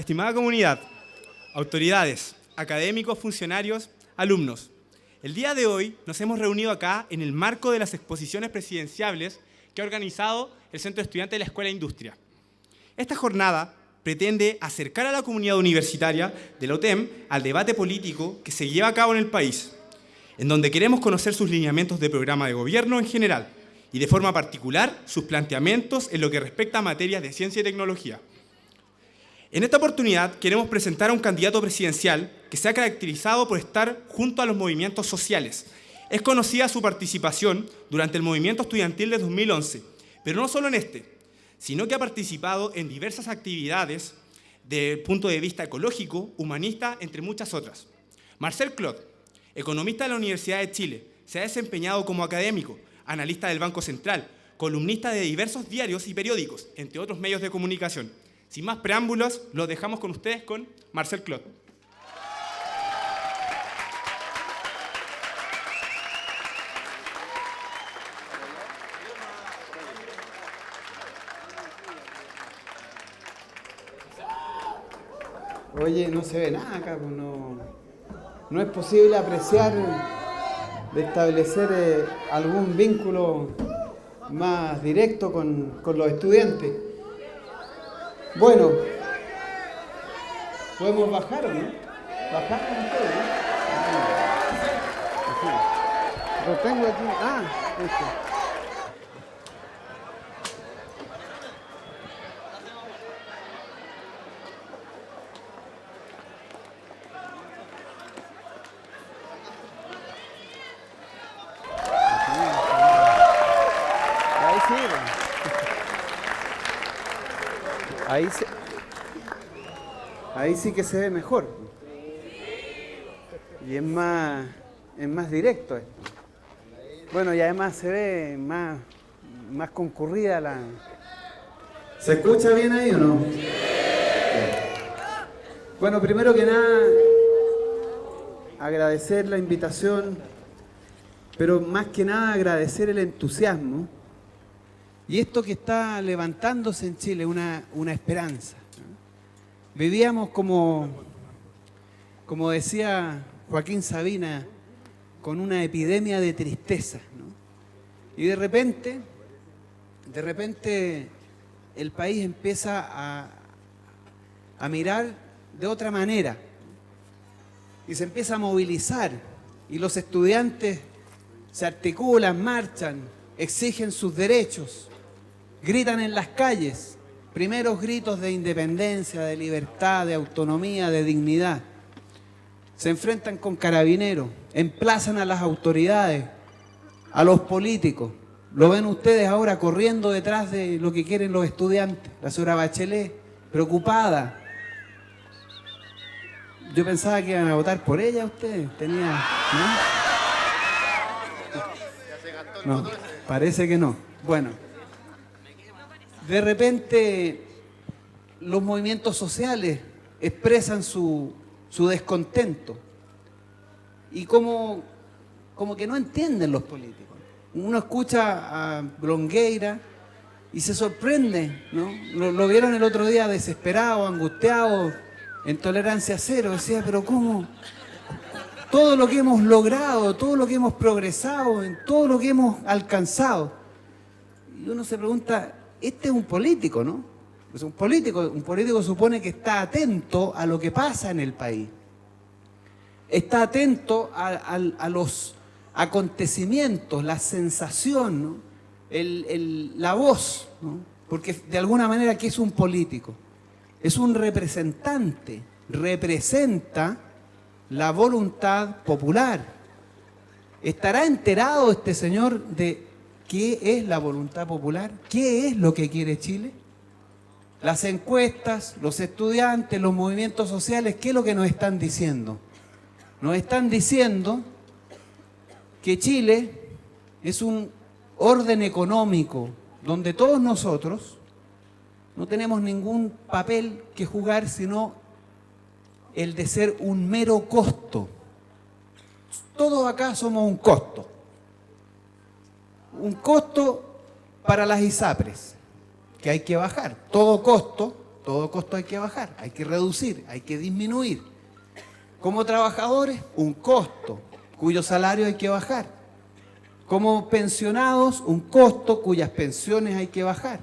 Estimada comunidad, autoridades, académicos, funcionarios, alumnos, el día de hoy nos hemos reunido acá en el marco de las exposiciones presidenciables que ha organizado el Centro de Estudiantes de la Escuela de Industria. Esta jornada pretende acercar a la comunidad universitaria de la UTEM al debate político que se lleva a cabo en el país, en donde queremos conocer sus lineamientos de programa de gobierno en general y de forma particular sus planteamientos en lo que respecta a materias de ciencia y tecnología. En esta oportunidad queremos presentar a un candidato presidencial que se ha caracterizado por estar junto a los movimientos sociales. Es conocida su participación durante el movimiento estudiantil de 2011, pero no solo en este, sino que ha participado en diversas actividades desde el punto de vista ecológico, humanista, entre muchas otras. Marcel Clot, economista de la Universidad de Chile, se ha desempeñado como académico, analista del Banco Central, columnista de diversos diarios y periódicos, entre otros medios de comunicación. Sin más preámbulos, los dejamos con ustedes con Marcel Clot. Oye, no se ve nada acá, pues no es posible apreciar, de establecer algún vínculo más directo con los estudiantes. Bueno, ¿podemos bajar o no? ¿Bajar con ustedes, no? Lo tengo aquí. Este. Ahí sí que se ve mejor. Y es más directo esto. Bueno, y además se ve más concurrida la... ¿Se escucha bien ahí o no? Bueno, primero que nada, agradecer la invitación, pero más que nada agradecer el entusiasmo y esto que está levantándose en Chile, una esperanza. Vivíamos como decía Joaquín Sabina, con una epidemia de tristeza, ¿no? Y de repente el país empieza a mirar de otra manera y se empieza a movilizar y los estudiantes se articulan, marchan, exigen sus derechos, gritan en las calles. Primeros gritos de independencia, de libertad, de autonomía, de dignidad. Se enfrentan con carabineros, emplazan a las autoridades, a los políticos. Lo ven ustedes ahora corriendo detrás de lo que quieren los estudiantes. La señora Bachelet, preocupada. Yo pensaba que iban a votar por ella ustedes. ¿No? No, parece que no. Bueno. De repente los movimientos sociales expresan su descontento y como que no entienden los políticos. Uno escucha a Longueira y se sorprende, ¿no? Lo vieron el otro día desesperado, angustiado, en tolerancia cero. Decía, pero ¿cómo? Todo lo que hemos logrado, todo lo que hemos progresado, en todo lo que hemos alcanzado. Y uno se pregunta... Este es un político, ¿no? Es un político supone que está atento a lo que pasa en el país. Está atento a los acontecimientos, la sensación, ¿no? La voz, ¿no? Porque de alguna manera, ¿qué es un político? Es un representante, representa la voluntad popular. ¿Estará enterado este señor de qué es la voluntad popular? ¿Qué es lo que quiere Chile? Las encuestas, los estudiantes, los movimientos sociales, ¿qué es lo que nos están diciendo? Nos están diciendo que Chile es un orden económico donde todos nosotros no tenemos ningún papel que jugar sino el de ser un mero costo. Todos acá somos un costo. Un costo para las ISAPRES, que hay que bajar. Todo todo costo hay que bajar, hay que reducir, hay que disminuir. Como trabajadores, un costo cuyo salario hay que bajar. Como pensionados, un costo cuyas pensiones hay que bajar.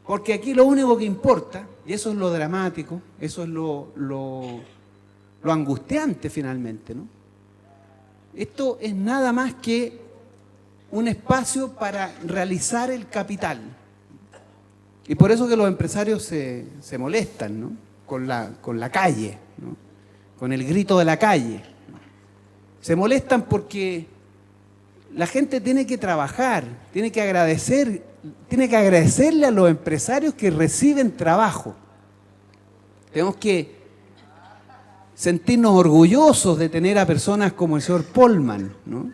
Porque aquí lo único que importa, y eso es lo dramático, eso es lo angustiante finalmente, ¿no? Esto es nada más que un espacio para realizar el capital. Y por eso que los empresarios se molestan, ¿no? con la calle, ¿no? Con el grito de la calle. Se molestan porque la gente tiene que trabajar, tiene que agradecerle a los empresarios que reciben trabajo. Tenemos que sentirnos orgullosos de tener a personas como el señor Polman, ¿no?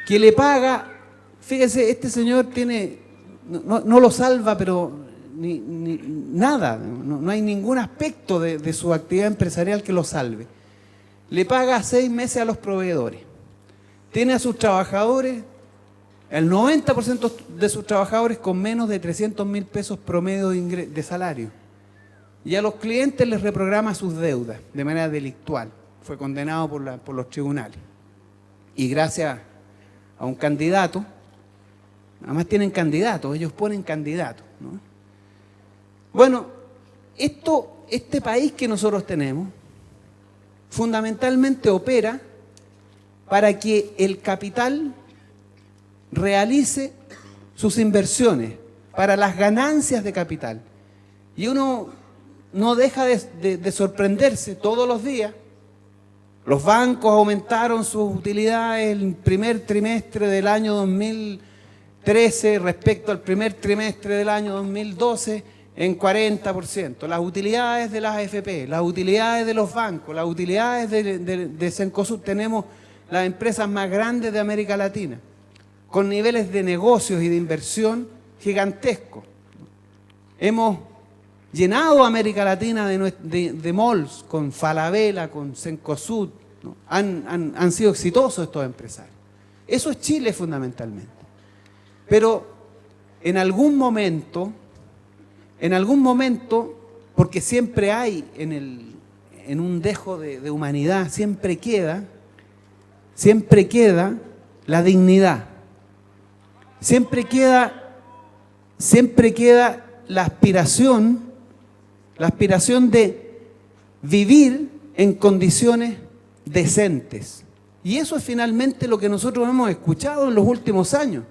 Que le paga, fíjese, este señor tiene, no lo salva, pero nada, no hay ningún aspecto de su actividad empresarial que lo salve. Le paga 6 meses a los proveedores. Tiene a sus trabajadores, el 90% de sus trabajadores con menos de 300.000 pesos promedio de salario. Y a los clientes les reprograma sus deudas de manera delictual. Fue condenado por los tribunales. Y gracias a un candidato, además tienen candidatos, ellos ponen candidatos, ¿no? Bueno, este país que nosotros tenemos, fundamentalmente opera para que el capital realice sus inversiones, para las ganancias de capital. Y uno no deja de sorprenderse todos los días. Los bancos aumentaron sus utilidades el primer trimestre del año 2013 respecto al primer trimestre del año 2012 en 40%. Las utilidades de las AFP, las utilidades de los bancos, las utilidades de Cencosud. Tenemos las empresas más grandes de América Latina, con niveles de negocios y de inversión gigantescos. Hemos llenado América Latina de malls, con Falabella, con Cencosud, ¿no? Han sido exitosos estos empresarios. Eso es Chile fundamentalmente. Pero en algún momento, porque siempre hay en un dejo de humanidad, siempre queda la dignidad. Siempre queda la aspiración de vivir en condiciones decentes. Y eso es finalmente lo que nosotros hemos escuchado en los últimos años.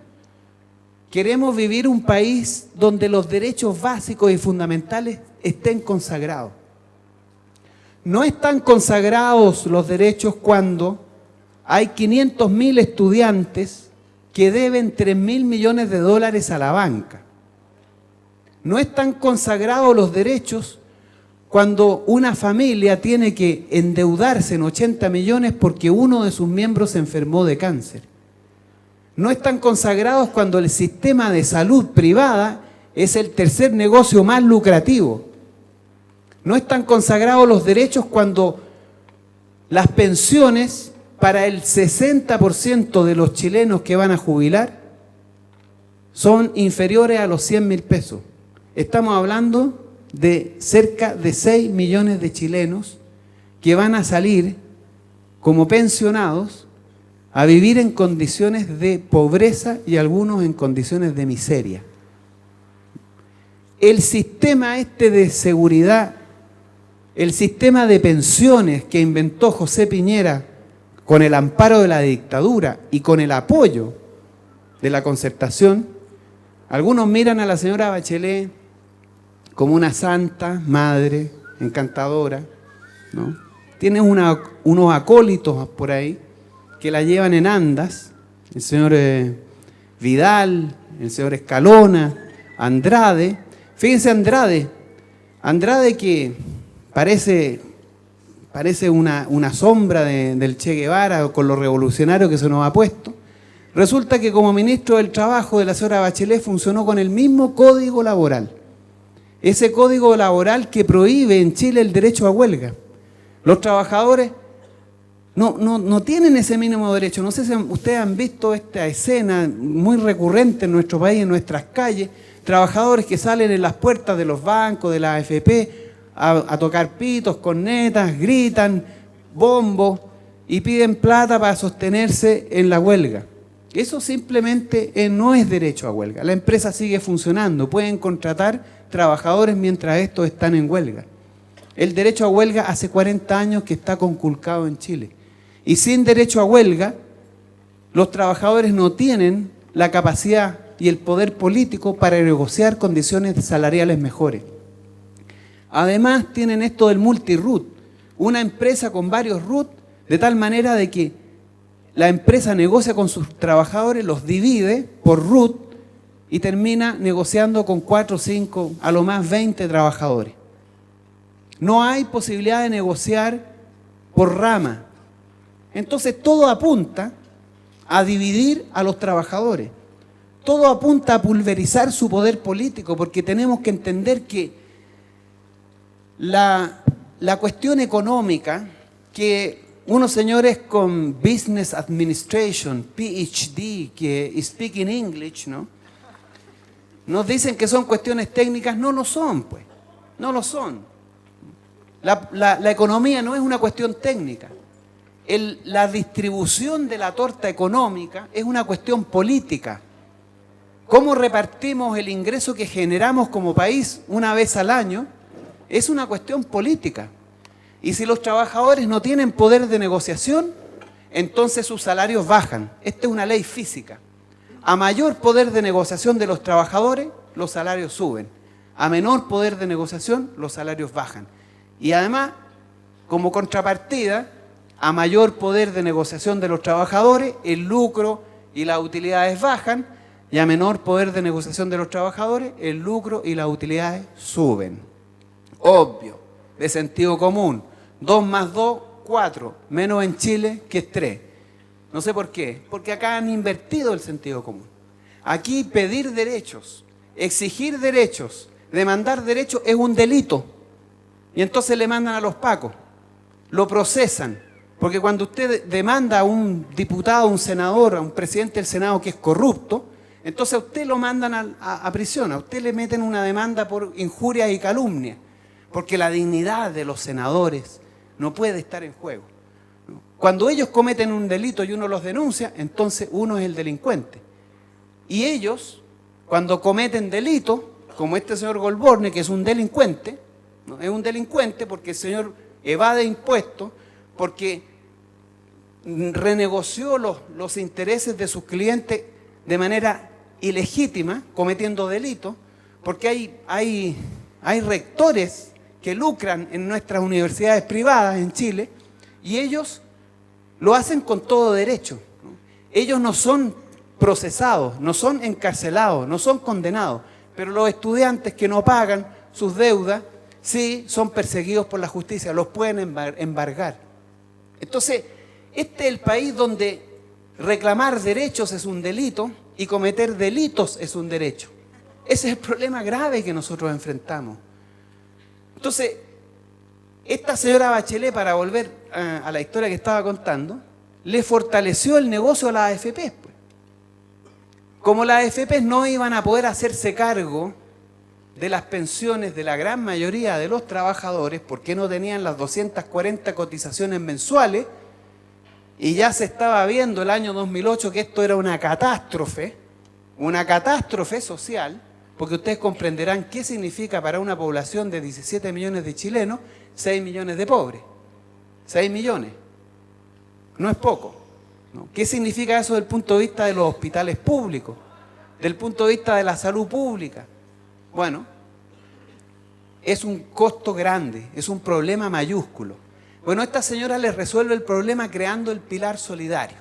Queremos vivir un país donde los derechos básicos y fundamentales estén consagrados. No están consagrados los derechos cuando hay 500.000 estudiantes que deben 3.000 millones de dólares a la banca. No están consagrados los derechos cuando una familia tiene que endeudarse en 80 millones porque uno de sus miembros se enfermó de cáncer. No están consagrados cuando el sistema de salud privada es el tercer negocio más lucrativo. No están consagrados los derechos cuando las pensiones para el 60% de los chilenos que van a jubilar son inferiores a los 100.000 pesos. Estamos hablando de cerca de 6 millones de chilenos que van a salir como pensionados a vivir en condiciones de pobreza y algunos en condiciones de miseria. El sistema de seguridad, el sistema de pensiones que inventó José Piñera con el amparo de la dictadura y con el apoyo de la Concertación, algunos miran a la señora Bachelet como una santa madre encantadora, ¿no? Tiene unos acólitos por ahí que la llevan en andas, el señor Vidal, el señor Escalona, Andrade. Fíjense Andrade que parece una sombra del Che Guevara con lo revolucionario que se nos ha puesto. Resulta que como ministro del Trabajo de la señora Bachelet funcionó con el mismo código laboral. Ese código laboral que prohíbe en Chile el derecho a huelga. Los trabajadores no tienen ese mínimo derecho. No sé si ustedes han visto esta escena muy recurrente en nuestro país, en nuestras calles, trabajadores que salen en las puertas de los bancos, de la AFP, a tocar pitos, cornetas, gritan, bombos y piden plata para sostenerse en la huelga. Eso simplemente no es derecho a huelga. La empresa sigue funcionando, pueden contratar trabajadores mientras estos están en huelga. El derecho a huelga hace 40 años que está conculcado en Chile. Y sin derecho a huelga, los trabajadores no tienen la capacidad y el poder político para negociar condiciones salariales mejores. Además, tienen esto del multi-root, una empresa con varios root, de tal manera de que la empresa negocia con sus trabajadores, los divide por root y termina negociando con 4, 5, a lo más 20 trabajadores. No hay posibilidad de negociar por rama. Entonces todo apunta a dividir a los trabajadores. Todo apunta a pulverizar su poder político, porque tenemos que entender que la cuestión económica, que unos señores con Business Administration, PhD, que speak in English, ¿no?, nos dicen que son cuestiones técnicas, no lo son, pues, no lo son. La economía no es una cuestión técnica. La distribución de la torta económica es una cuestión política. ¿Cómo repartimos el ingreso que generamos como país una vez al año? Es una cuestión política. Y si los trabajadores no tienen poder de negociación, entonces sus salarios bajan. Esta es una ley física. A mayor poder de negociación de los trabajadores, los salarios suben. A menor poder de negociación, los salarios bajan. Y además, como contrapartida, a mayor poder de negociación de los trabajadores, el lucro y las utilidades bajan, y a menor poder de negociación de los trabajadores, el lucro y las utilidades suben. Obvio, de sentido común. 2 más 2, 4, menos en Chile que es 3. No sé por qué, porque acá han invertido el sentido común. Aquí pedir derechos, exigir derechos, demandar derechos es un delito. Y entonces le mandan a los pacos, lo procesan. Porque cuando usted demanda a un diputado, a un senador, a un presidente del Senado que es corrupto, entonces a usted lo mandan a prisión, a usted le meten una demanda por injuria y calumnia. Porque la dignidad de los senadores no puede estar en juego. Cuando ellos cometen un delito y uno los denuncia, entonces uno es el delincuente. Y ellos, cuando cometen delitos, como este señor Goldborne, que es un delincuente, ¿no? Es un delincuente porque el señor evade impuestos, porque renegoció los intereses de sus clientes de manera ilegítima, cometiendo delitos, porque hay rectores que lucran en nuestras universidades privadas en Chile, y ellos lo hacen con todo derecho, ¿no? Ellos no son procesados, no son encarcelados, no son condenados, pero los estudiantes que no pagan sus deudas, sí son perseguidos por la justicia, los pueden embargar. Entonces, este es el país donde reclamar derechos es un delito y cometer delitos es un derecho. Ese es el problema grave que nosotros enfrentamos. Entonces, esta señora Bachelet, para volver a la historia que estaba contando, le fortaleció el negocio a las AFP. Pues. Como las AFP no iban a poder hacerse cargo de las pensiones de la gran mayoría de los trabajadores, porque no tenían las 240 cotizaciones mensuales, y ya se estaba viendo el año 2008 que esto era una catástrofe social, porque ustedes comprenderán qué significa para una población de 17 millones de chilenos, 6 millones de pobres. 6 millones. No es poco, ¿no? ¿Qué significa eso desde el punto de vista de los hospitales públicos? Desde el punto de vista de la salud pública. Bueno, es un costo grande, es un problema mayúsculo. Bueno, esta señora le resuelve el problema creando el pilar solidario.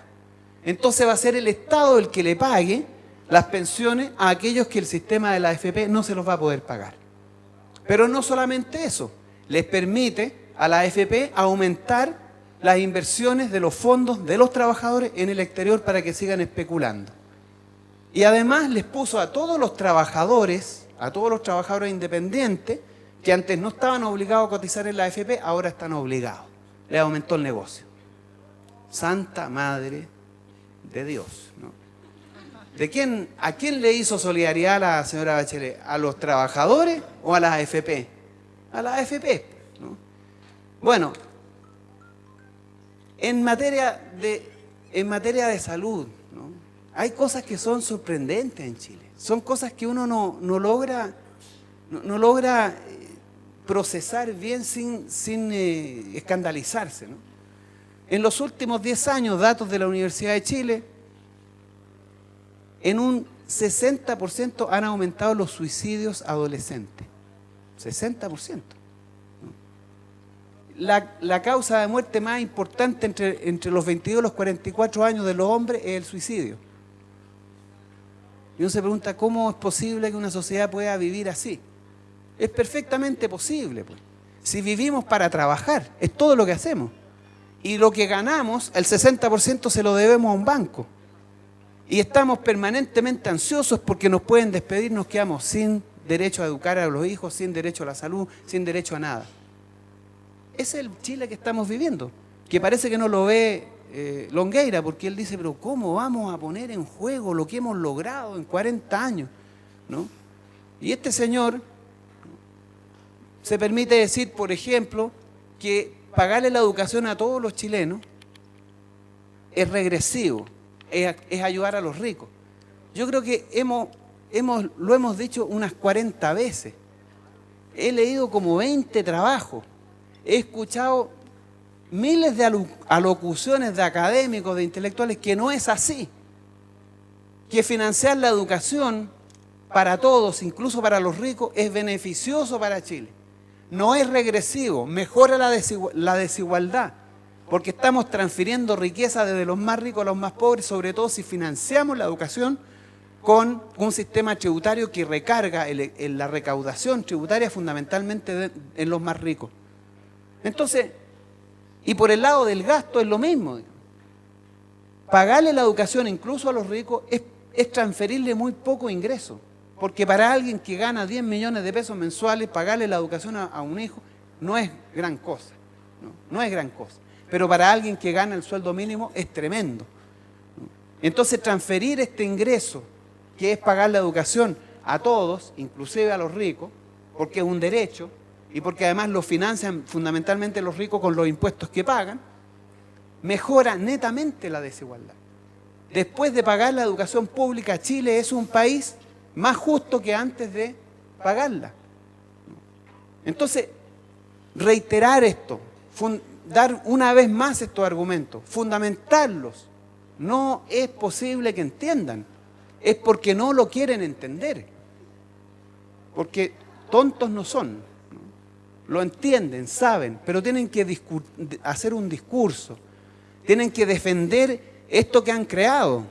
Entonces va a ser el Estado el que le pague las pensiones a aquellos que el sistema de la AFP no se los va a poder pagar. Pero no solamente eso, les permite a la AFP aumentar las inversiones de los fondos de los trabajadores en el exterior para que sigan especulando. Y además les puso a todos los trabajadores independientes, que antes no estaban obligados a cotizar en la AFP, ahora están obligados. Les aumentó el negocio. Santa Madre de Dios, ¿no? ¿A quién le hizo solidaridad la señora Bachelet? ¿A los trabajadores o a las AFP? A las AFP, ¿no? Bueno, en materia de salud, ¿no? Hay cosas que son sorprendentes en Chile. Son cosas que uno no logra procesar bien sin escandalizarse, ¿no? En los últimos 10 años, datos de la Universidad de Chile, en un 60% han aumentado los suicidios adolescentes. 60%. La causa de muerte más importante entre los 22 y los 44 años de los hombres es el suicidio. Y uno se pregunta, ¿cómo es posible que una sociedad pueda vivir así? Es perfectamente posible, pues. Si vivimos para trabajar, es todo lo que hacemos. Y lo que ganamos, el 60% se lo debemos a un banco. Y estamos permanentemente ansiosos porque nos pueden despedir, nos quedamos sin derecho a educar a los hijos, sin derecho a la salud, sin derecho a nada. Ese es el Chile que estamos viviendo, que parece que no lo ve Longueira, porque él dice, pero ¿cómo vamos a poner en juego lo que hemos logrado en 40 años? ¿No? Y este señor se permite decir, por ejemplo, que pagarle la educación a todos los chilenos es regresivo, es ayudar a los ricos. Yo creo que lo hemos dicho unas 40 veces. He leído como 20 trabajos. He escuchado miles de alocuciones de académicos, de intelectuales, que no es así. Que financiar la educación para todos, incluso para los ricos, es beneficioso para Chile. No es regresivo, mejora la desigualdad, porque estamos transfiriendo riqueza desde los más ricos a los más pobres, sobre todo si financiamos la educación con un sistema tributario que recarga en la recaudación tributaria fundamentalmente en los más ricos. Entonces, y por el lado del gasto es lo mismo. Pagarle la educación incluso a los ricos es transferirle muy poco ingreso. Porque para alguien que gana 10 millones de pesos mensuales, pagarle la educación a un hijo no es gran cosa. No es gran cosa. Pero para alguien que gana el sueldo mínimo es tremendo. Entonces, transferir este ingreso, que es pagar la educación a todos, inclusive a los ricos, porque es un derecho, y porque además lo financian fundamentalmente los ricos con los impuestos que pagan, mejora netamente la desigualdad. Después de pagar la educación pública, Chile es un país más justo que antes de pagarla. Entonces, reiterar esto, dar una vez más estos argumentos, fundamentarlos, no es posible que entiendan, es porque no lo quieren entender, porque tontos no son. Lo entienden, saben, pero tienen que hacer un discurso, tienen que defender esto que han creado.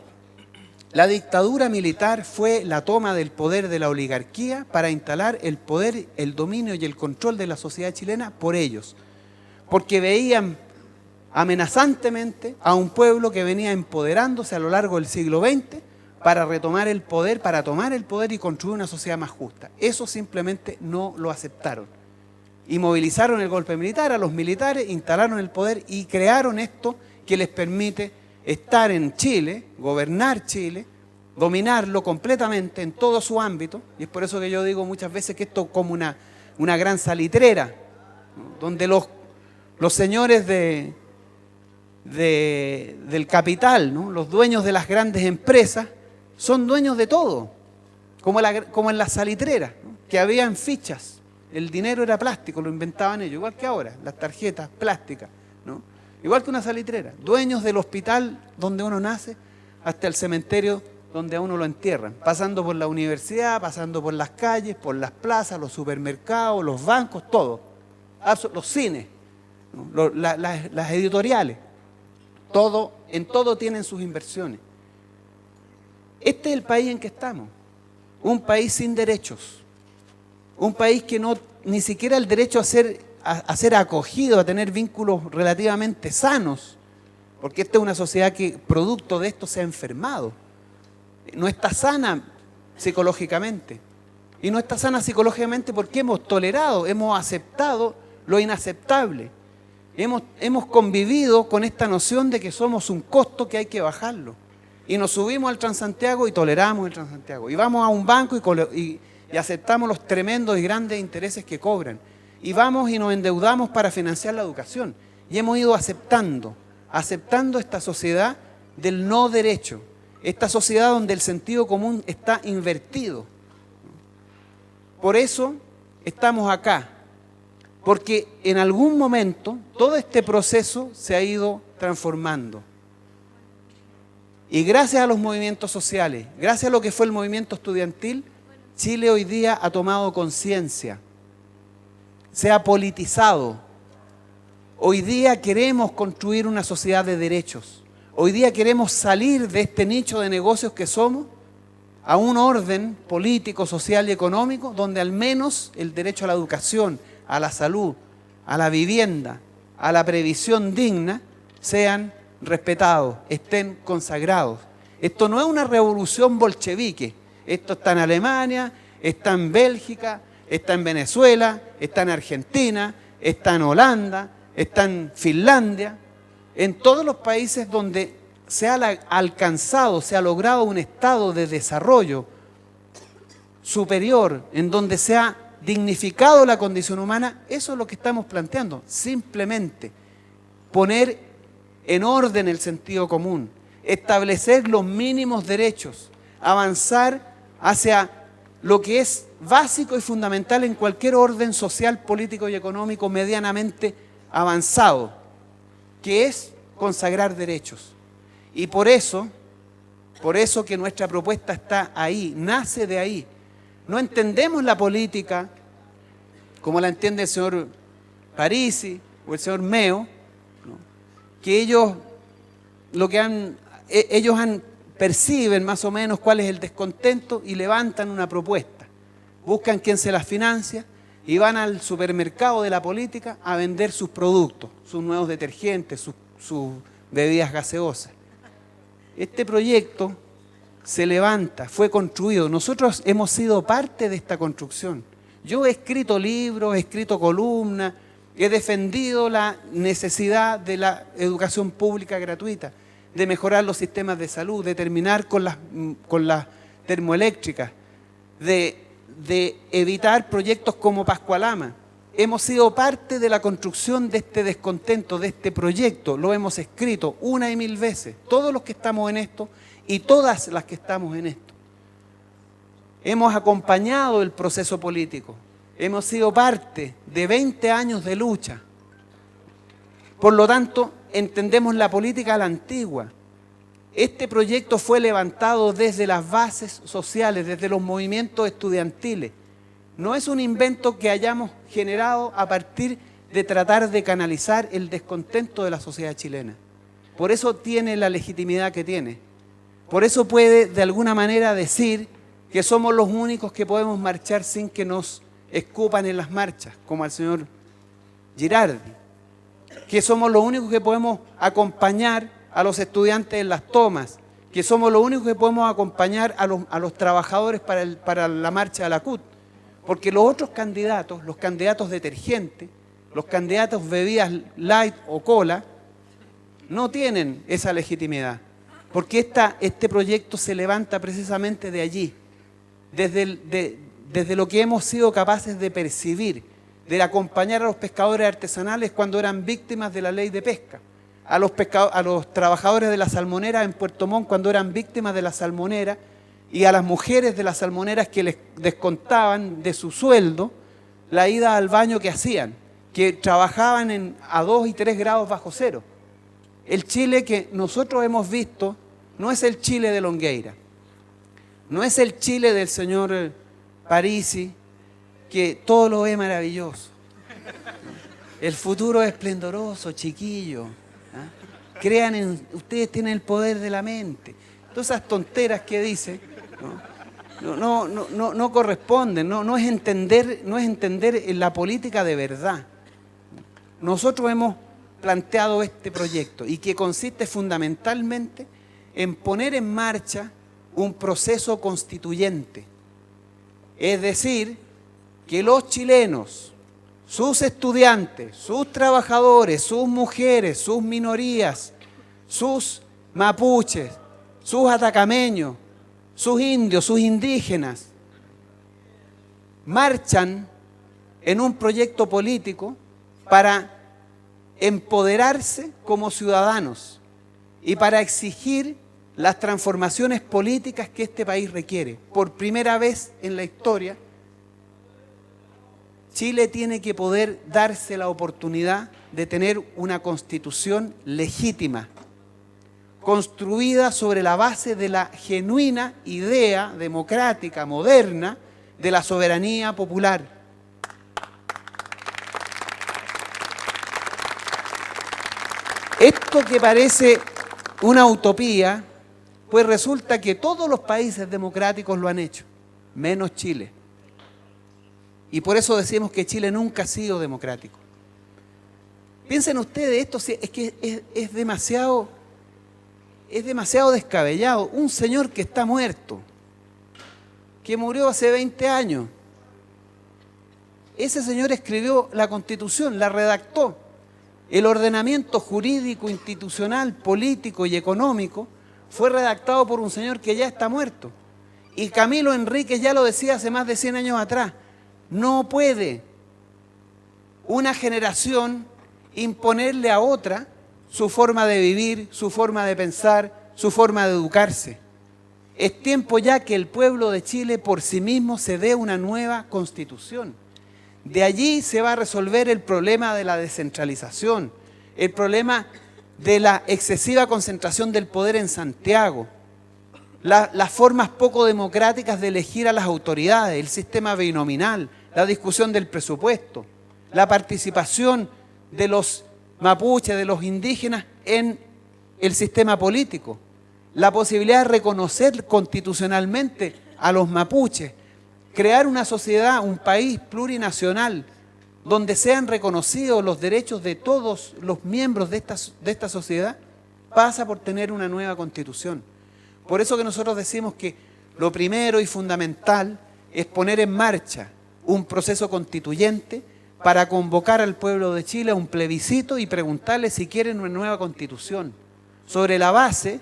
La dictadura militar fue la toma del poder de la oligarquía para instalar el poder, el dominio y el control de la sociedad chilena por ellos, porque veían amenazantemente a un pueblo que venía empoderándose a lo largo del siglo XX para retomar el poder, para tomar el poder y construir una sociedad más justa. Eso simplemente no lo aceptaron. Y movilizaron el golpe militar, a los militares, instalaron el poder y crearon esto que les permite estar en Chile, gobernar Chile, dominarlo completamente en todo su ámbito. Y es por eso que yo digo muchas veces que esto es como una gran salitrera, ¿no? Donde los señores del capital, ¿no? Los dueños de las grandes empresas, son dueños de todo, como en las salitreras, ¿no? Que habían fichas. El dinero era plástico, lo inventaban ellos, igual que ahora, las tarjetas plásticas, ¿no? Igual que una salitrera. Dueños del hospital donde uno nace hasta el cementerio donde a uno lo entierran. Pasando por la universidad, pasando por las calles, por las plazas, los supermercados, los bancos, todo. Los cines, ¿no? Las editoriales. Todo, en todo tienen sus inversiones. Este es el país en que estamos. Un país sin derechos. Un país que ni siquiera el derecho a ser acogido, a tener vínculos relativamente sanos, porque esta es una sociedad que producto de esto se ha enfermado. No está sana psicológicamente. Y no está sana psicológicamente porque hemos tolerado, hemos aceptado lo inaceptable. Hemos convivido con esta noción de que somos un costo que hay que bajarlo. Y nos subimos al Transantiago y toleramos el Transantiago. Y vamos a un banco y aceptamos los tremendos y grandes intereses que cobran. Y vamos y nos endeudamos para financiar la educación. Y hemos ido aceptando esta sociedad del no derecho. Esta sociedad donde el sentido común está invertido. Por eso estamos acá. Porque en algún momento todo este proceso se ha ido transformando. Y gracias a los movimientos sociales, gracias a lo que fue el movimiento estudiantil, Chile hoy día ha tomado conciencia, se ha politizado. Hoy día queremos construir una sociedad de derechos. Hoy día queremos salir de este nicho de negocios que somos a un orden político, social y económico donde al menos el derecho a la educación, a la salud, a la vivienda, a la previsión digna sean respetados, estén consagrados. Esto no es una revolución bolchevique. Esto está en Alemania, está en Bélgica, está en Venezuela, está en Argentina, está en Holanda, está en Finlandia. En todos los países donde se ha alcanzado, se ha logrado un estado de desarrollo superior, en donde se ha dignificado la condición humana, eso es lo que estamos planteando. Simplemente poner en orden el sentido común, establecer los mínimos derechos, avanzar hacia lo que es básico y fundamental en cualquier orden social, político y económico medianamente avanzado, que es consagrar derechos. Y por eso que nuestra propuesta está ahí, nace de ahí. No entendemos la política como la entiende el señor Parisi o el señor Meo, ¿no? Que ellos perciben más o menos cuál es el descontento y levantan una propuesta. Buscan quién se las financia y van al supermercado de la política a vender sus productos, sus nuevos detergentes, sus bebidas gaseosas. Este proyecto se levanta, fue construido. Nosotros hemos sido parte de esta construcción. Yo he escrito libros, he escrito columnas, he defendido la necesidad de la educación pública gratuita, de mejorar los sistemas de salud, de terminar con las termoeléctricas, de evitar proyectos como Pascualama. Hemos sido parte de la construcción de este descontento, de este proyecto. Lo hemos escrito una y mil veces, todos los que estamos en esto y todas las que estamos en esto. Hemos acompañado el proceso político. Hemos sido parte de 20 años de lucha. Por lo tanto, entendemos la política a la antigua. Este proyecto fue levantado desde las bases sociales, desde los movimientos estudiantiles. No es un invento que hayamos generado a partir de tratar de canalizar el descontento de la sociedad chilena. Por eso tiene la legitimidad que tiene. Por eso puede, de alguna manera, decir que somos los únicos que podemos marchar sin que nos escupan en las marchas, como al señor Girardi. Que somos los únicos que podemos acompañar a los estudiantes en las tomas, que somos los únicos que podemos acompañar a los trabajadores para la marcha de la CUT. Porque los otros candidatos, los candidatos detergentes, los candidatos bebidas light o cola, no tienen esa legitimidad. Porque este proyecto se levanta precisamente de allí, desde lo que hemos sido capaces de percibir, de acompañar a los pescadores artesanales cuando eran víctimas de la ley de pesca, a los trabajadores de la salmonera en Puerto Montt cuando eran víctimas de la salmonera, y a las mujeres de las salmoneras que les descontaban de su sueldo la ida al baño que hacían, que trabajaban a 2 y 3 grados bajo cero. El Chile que nosotros hemos visto no es el Chile de Longueira, no es el Chile del señor Parisi, que todo lo ve maravilloso. El futuro es esplendoroso, chiquillo. Crean ustedes tienen el poder de la mente. Todas esas tonteras que dice no corresponden, no es entender la política de verdad. Nosotros hemos planteado este proyecto y que consiste fundamentalmente en poner en marcha un proceso constituyente. Es decir, que los chilenos, sus estudiantes, sus trabajadores, sus mujeres, sus minorías, sus mapuches, sus atacameños, sus indios, sus indígenas, marchan en un proyecto político para empoderarse como ciudadanos y para exigir las transformaciones políticas que este país requiere. Por primera vez en la historia, Chile tiene que poder darse la oportunidad de tener una constitución legítima, construida sobre la base de la genuina idea democrática, moderna, de la soberanía popular. Esto que parece una utopía, pues resulta que todos los países democráticos lo han hecho, menos Chile. Y por eso decimos que Chile nunca ha sido democrático. Piensen ustedes, esto es que es demasiado descabellado. Un señor que está muerto, que murió hace 20 años, ese señor escribió la Constitución, la redactó. El ordenamiento jurídico, institucional, político y económico fue redactado por un señor que ya está muerto. Y Camilo Enríquez ya lo decía hace más de 100 años atrás. No puede una generación imponerle a otra su forma de vivir, su forma de pensar, su forma de educarse. Es tiempo ya que el pueblo de Chile por sí mismo se dé una nueva constitución. De allí se va a resolver el problema de la descentralización, el problema de la excesiva concentración del poder en Santiago, las formas poco democráticas de elegir a las autoridades, el sistema binominal, la discusión del presupuesto, la participación de los mapuches, de los indígenas en el sistema político, la posibilidad de reconocer constitucionalmente a los mapuches, crear una sociedad, un país plurinacional, donde sean reconocidos los derechos de todos los miembros de esta sociedad, pasa por tener una nueva constitución. Por eso que nosotros decimos que lo primero y fundamental es poner en marcha un proceso constituyente para convocar al pueblo de Chile a un plebiscito y preguntarle si quieren una nueva constitución, sobre la base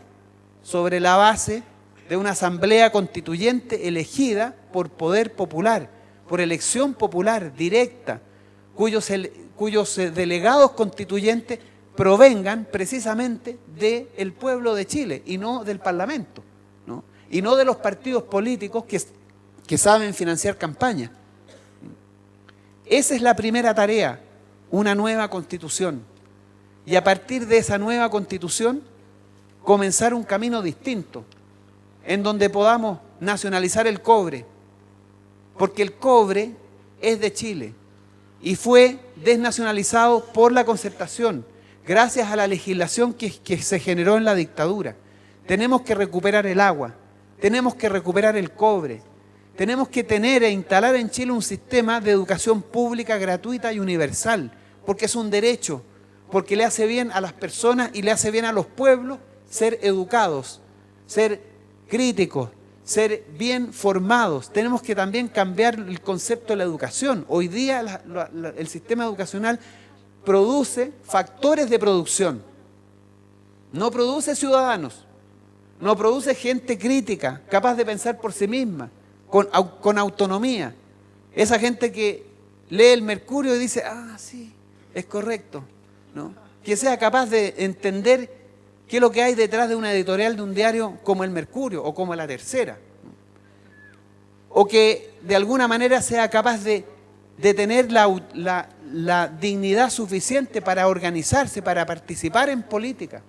de una asamblea constituyente elegida por poder popular, por elección popular directa, cuyos delegados constituyentes provengan precisamente del pueblo de Chile y no del Parlamento, ¿no? Y no de los partidos políticos que saben financiar campañas. Esa es la primera tarea, una nueva constitución. Y a partir de esa nueva constitución, comenzar un camino distinto, en donde podamos nacionalizar el cobre, porque el cobre es de Chile y fue desnacionalizado por la Concertación, gracias a la legislación que se generó en la dictadura. Tenemos que recuperar el agua, tenemos que recuperar el cobre, tenemos que tener e instalar en Chile un sistema de educación pública gratuita y universal, porque es un derecho, porque le hace bien a las personas y le hace bien a los pueblos ser educados, ser críticos, ser bien formados. Tenemos que también cambiar el concepto de la educación. Hoy día el sistema educacional produce factores de producción, no produce ciudadanos, no produce gente crítica, capaz de pensar por sí misma, con autonomía. Esa gente que lee el Mercurio y dice, sí, es correcto, ¿no? Que sea capaz de entender qué es lo que hay detrás de una editorial de un diario como el Mercurio o como La Tercera. O que de alguna manera sea capaz de tener la dignidad suficiente para organizarse, para participar en política.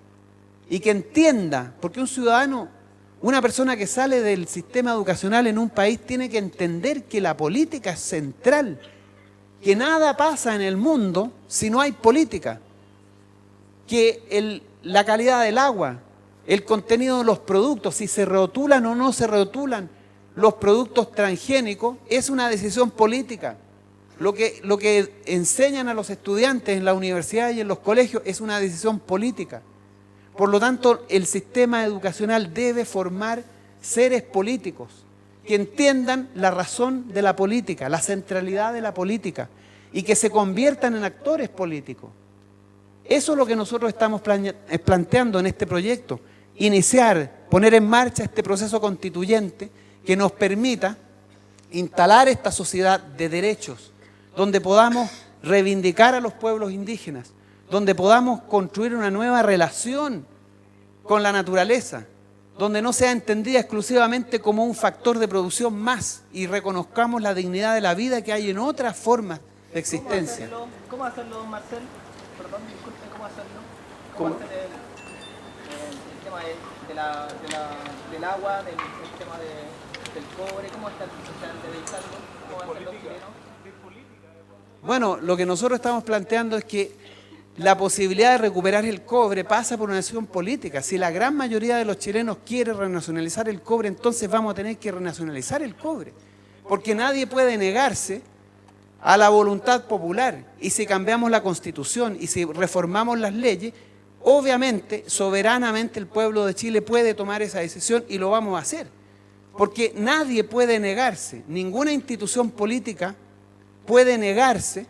Y que entienda, porque un ciudadano, una persona que sale del sistema educacional en un país tiene que entender que la política es central, que nada pasa en el mundo si no hay política, que la calidad del agua, el contenido de los productos, si se rotulan o no se rotulan los productos transgénicos, es una decisión política. Lo que enseñan a los estudiantes en la universidad y en los colegios es una decisión política. Por lo tanto, el sistema educacional debe formar seres políticos que entiendan la razón de la política, la centralidad de la política y que se conviertan en actores políticos. Eso es lo que nosotros estamos planteando en este proyecto, iniciar, poner en marcha este proceso constituyente que nos permita instalar esta sociedad de derechos, donde podamos reivindicar a los pueblos indígenas, donde podamos construir una nueva relación con la naturaleza, donde no sea entendida exclusivamente como un factor de producción más y reconozcamos la dignidad de la vida que hay en otras formas de existencia. ¿Cómo hacerlo, don Marcel? Perdón, disculpe, ¿cómo hacerlo? ¿Cómo hacer el tema del agua, del tema del cobre? ¿Cómo están realizando? ¿Cómo van a hacer los chilenos? Bueno, lo que nosotros estamos planteando es que la posibilidad de recuperar el cobre pasa por una decisión política. Si la gran mayoría de los chilenos quiere renacionalizar el cobre, entonces vamos a tener que renacionalizar el cobre. Porque nadie puede negarse a la voluntad popular. Y si cambiamos la Constitución y si reformamos las leyes, obviamente, soberanamente el pueblo de Chile puede tomar esa decisión y lo vamos a hacer. Porque nadie puede negarse, ninguna institución política puede negarse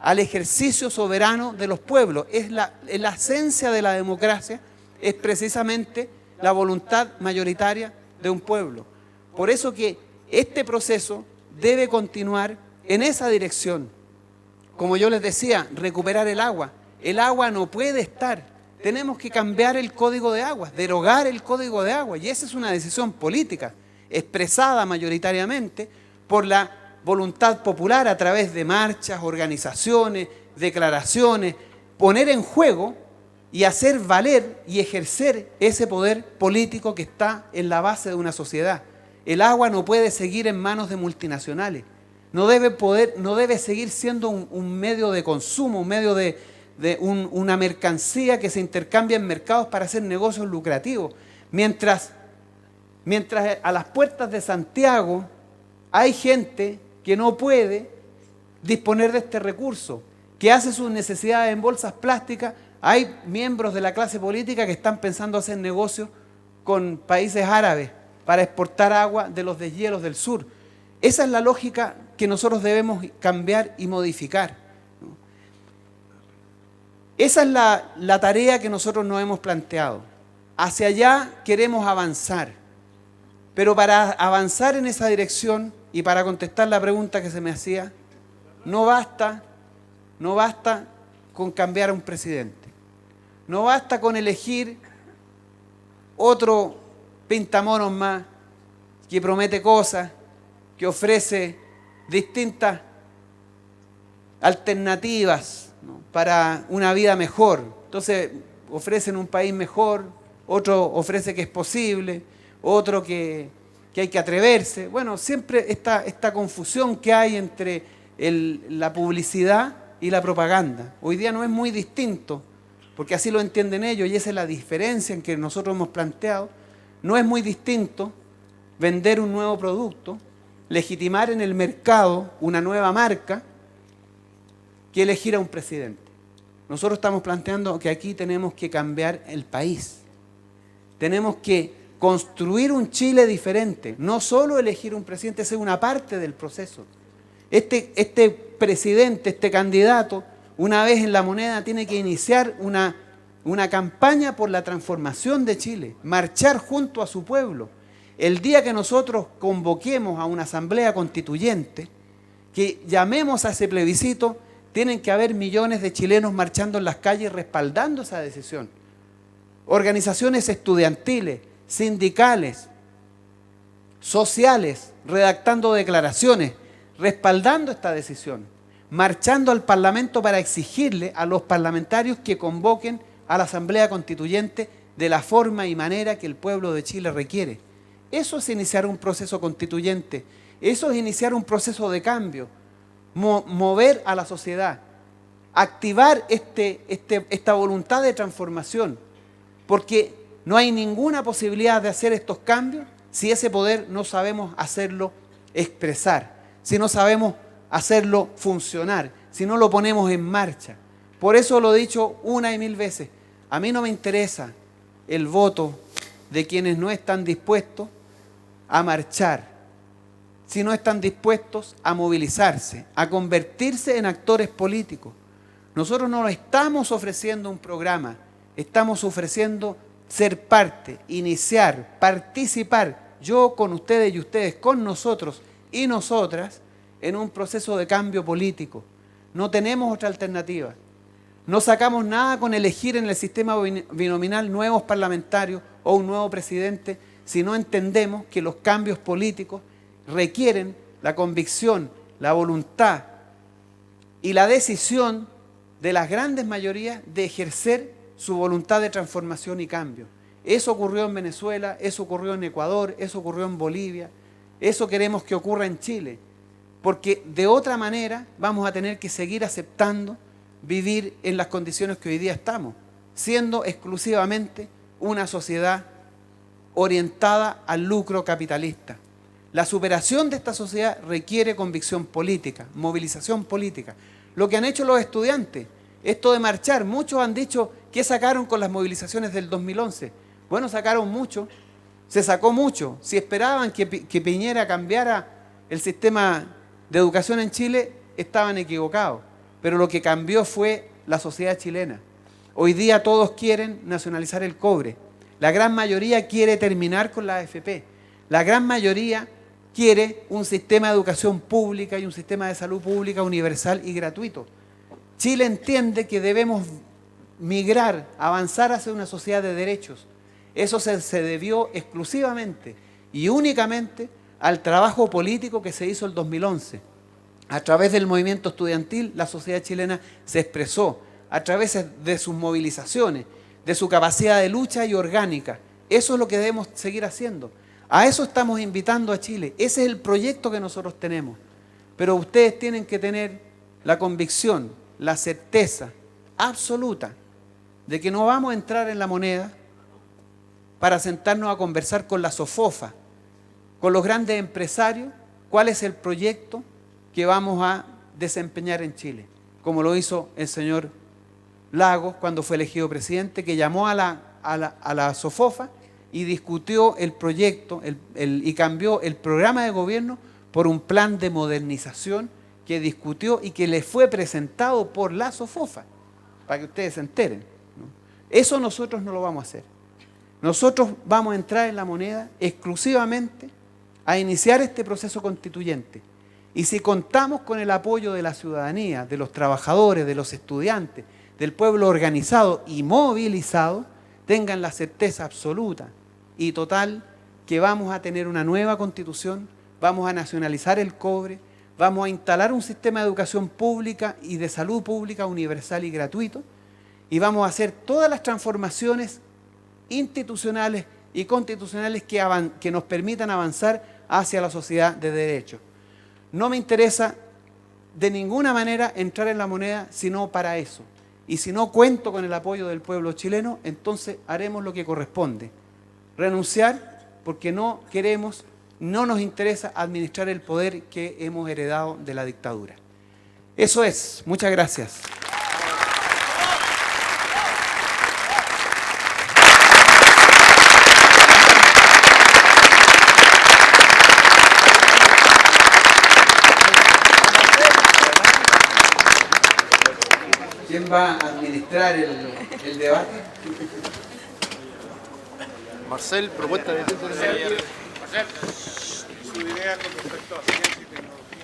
al ejercicio soberano de los pueblos. La esencia de la democracia es precisamente la voluntad mayoritaria de un pueblo. Por eso que este proceso debe continuar en esa dirección. Como yo les decía, recuperar el agua. El agua no puede estar. Tenemos que cambiar el Código de Aguas, derogar el Código de Aguas. Y esa es una decisión política, expresada mayoritariamente por la voluntad popular a través de marchas, organizaciones, declaraciones, poner en juego y hacer valer y ejercer ese poder político que está en la base de una sociedad. El agua no puede seguir en manos de multinacionales, no debe seguir siendo un medio de consumo, un medio una mercancía que se intercambia en mercados para hacer negocios lucrativos. Mientras a las puertas de Santiago hay gente que no puede disponer de este recurso, que hace sus necesidades en bolsas plásticas, hay miembros de la clase política que están pensando hacer negocios con países árabes para exportar agua de los deshielos del sur. Esa es la lógica que nosotros debemos cambiar y modificar. Esa es la tarea que nosotros nos hemos planteado. Hacia allá queremos avanzar, pero para avanzar en esa dirección y para contestar la pregunta que se me hacía, no basta con cambiar a un presidente. No basta con elegir otro pintamonos más que promete cosas, que ofrece distintas alternativas, ¿no?, para una vida mejor. Entonces ofrecen un país mejor, otro ofrece que es posible, otro que hay que atreverse. Bueno, siempre esta confusión que hay entre la publicidad y la propaganda. Hoy día no es muy distinto, porque así lo entienden ellos, y esa es la diferencia en que nosotros hemos planteado. No es muy distinto vender un nuevo producto, legitimar en el mercado una nueva marca, que elegir a un presidente. Nosotros estamos planteando que aquí tenemos que cambiar el país. Tenemos que construir un Chile diferente, no solo elegir un presidente, esa es una parte del proceso. Este presidente, este candidato, una vez en la moneda, tiene que iniciar una campaña por la transformación de Chile, marchar junto a su pueblo. El día que nosotros convoquemos a una asamblea constituyente, que llamemos a ese plebiscito, tienen que haber millones de chilenos marchando en las calles respaldando esa decisión. Organizaciones estudiantiles, sindicales, sociales, redactando declaraciones, respaldando esta decisión, marchando al Parlamento para exigirle a los parlamentarios que convoquen a la Asamblea Constituyente de la forma y manera que el pueblo de Chile requiere. Eso es iniciar un proceso constituyente, eso es iniciar un proceso de cambio, mover a la sociedad, activar esta voluntad de transformación, porque no hay ninguna posibilidad de hacer estos cambios si ese poder no sabemos hacerlo expresar, si no sabemos hacerlo funcionar, si no lo ponemos en marcha. Por eso lo he dicho una y mil veces, a mí no me interesa el voto de quienes no están dispuestos a marchar, si no están dispuestos a movilizarse, a convertirse en actores políticos. Nosotros no estamos ofreciendo un programa, estamos ofreciendo ser parte, iniciar, participar, yo con ustedes y ustedes con nosotros y nosotras, en un proceso de cambio político. No tenemos otra alternativa. No sacamos nada con elegir en el sistema binominal nuevos parlamentarios o un nuevo presidente si no entendemos que los cambios políticos requieren la convicción, la voluntad y la decisión de las grandes mayorías de ejercer su voluntad de transformación y cambio. Eso ocurrió en Venezuela, eso ocurrió en Ecuador, eso ocurrió en Bolivia, eso queremos que ocurra en Chile, porque de otra manera vamos a tener que seguir aceptando vivir en las condiciones que hoy día estamos, siendo exclusivamente una sociedad orientada al lucro capitalista. La superación de esta sociedad requiere convicción política, movilización política. Lo que han hecho los estudiantes, esto de marchar, muchos han dicho, ¿qué sacaron con las movilizaciones del 2011? Bueno, sacaron mucho, se sacó mucho. Si esperaban que Piñera cambiara el sistema de educación en Chile, estaban equivocados. Pero lo que cambió fue la sociedad chilena. Hoy día todos quieren nacionalizar el cobre. La gran mayoría quiere terminar con la AFP. La gran mayoría quiere un sistema de educación pública y un sistema de salud pública universal y gratuito. Chile entiende que debemos migrar, avanzar hacia una sociedad de derechos. Eso se debió exclusivamente y únicamente al trabajo político que se hizo el 2011. A través del movimiento estudiantil, la sociedad chilena se expresó, a través de sus movilizaciones, de su capacidad de lucha y orgánica. Eso es lo que debemos seguir haciendo. A eso estamos invitando a Chile. Ese es el proyecto que nosotros tenemos. Pero ustedes tienen que tener la convicción, la certeza absoluta de que no vamos a entrar en la moneda para sentarnos a conversar con la SOFOFA, con los grandes empresarios, cuál es el proyecto que vamos a desempeñar en Chile, como lo hizo el señor Lagos cuando fue elegido presidente, que llamó a la SOFOFA y discutió el proyecto y cambió el programa de gobierno por un plan de modernización que discutió y que le fue presentado por la SOFOFA, para que ustedes se enteren, ¿no? Eso nosotros no lo vamos a hacer. Nosotros vamos a entrar en la moneda exclusivamente a iniciar este proceso constituyente. Y si contamos con el apoyo de la ciudadanía, de los trabajadores, de los estudiantes, del pueblo organizado y movilizado, tengan la certeza absoluta y total que vamos a tener una nueva constitución, vamos a nacionalizar el cobre, vamos a instalar un sistema de educación pública y de salud pública universal y gratuito, y vamos a hacer todas las transformaciones institucionales y constitucionales que nos permitan avanzar hacia la sociedad de derechos. No me interesa de ninguna manera entrar en la moneda sino para eso. Y si no cuento con el apoyo del pueblo chileno, entonces haremos lo que corresponde. Renunciar porque no queremos, no nos interesa administrar el poder que hemos heredado de la dictadura. Eso es. Muchas gracias. ¿Quién va a administrar el debate? Marcel, propuesta de Marcel, su idea con respecto a ciencia y tecnología.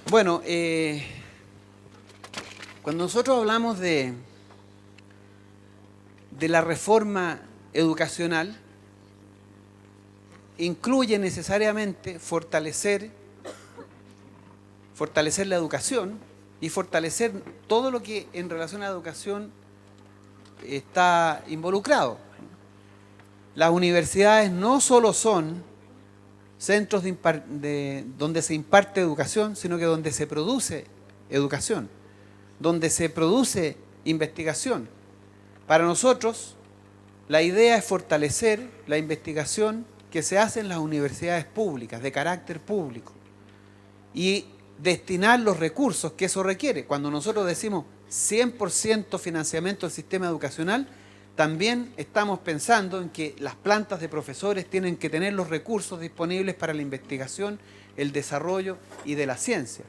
Bueno, cuando nosotros hablamos de la reforma educacional, incluye necesariamente fortalecer la educación y fortalecer todo lo que en relación a la educación está involucrado. Las universidades no solo son centros donde se imparte educación, sino que donde se produce educación, donde se produce investigación. Para nosotros, la idea es fortalecer la investigación que se hace en las universidades públicas, de carácter público, y destinar los recursos que eso requiere. Cuando nosotros decimos 100% financiamiento del sistema educacional, también estamos pensando en que las plantas de profesores tienen que tener los recursos disponibles para la investigación, el desarrollo y de la ciencia.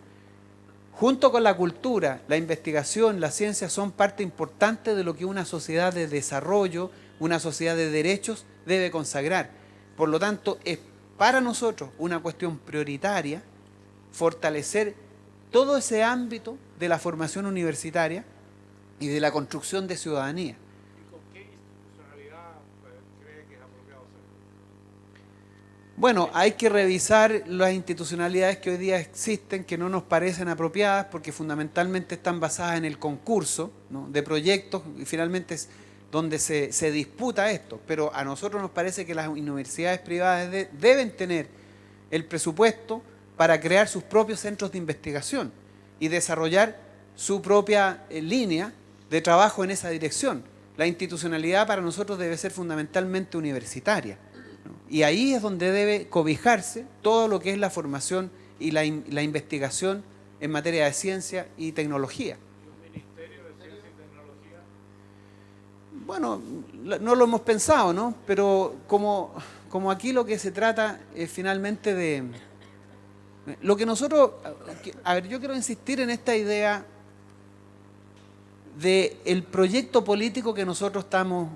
Junto con la cultura, la investigación, la ciencia son parte importante de lo que una sociedad de desarrollo, una sociedad de derechos debe consagrar. Por lo tanto, es para nosotros una cuestión prioritaria fortalecer todo ese ámbito de la formación universitaria y de la construcción de ciudadanía. ¿Y con qué institucionalidad cree que es apropiado hacerlo? Bueno, hay que revisar las institucionalidades que hoy día existen, que no nos parecen apropiadas, porque fundamentalmente están basadas en el concurso, ¿no?, de proyectos, y finalmente es donde se disputa esto. Pero a nosotros nos parece que las universidades privadas deben tener el presupuesto para crear sus propios centros de investigación y desarrollar su propia línea de trabajo en esa dirección. La institucionalidad para nosotros debe ser fundamentalmente universitaria, ¿no? Y ahí es donde debe cobijarse todo lo que es la formación y la investigación en materia de ciencia y tecnología. ¿Y un ministerio de ciencia y tecnología? Bueno, no lo hemos pensado, ¿no? Pero como aquí lo que se trata es finalmente de... Lo que nosotros... A ver, yo quiero insistir en esta idea del proyecto político que nosotros estamos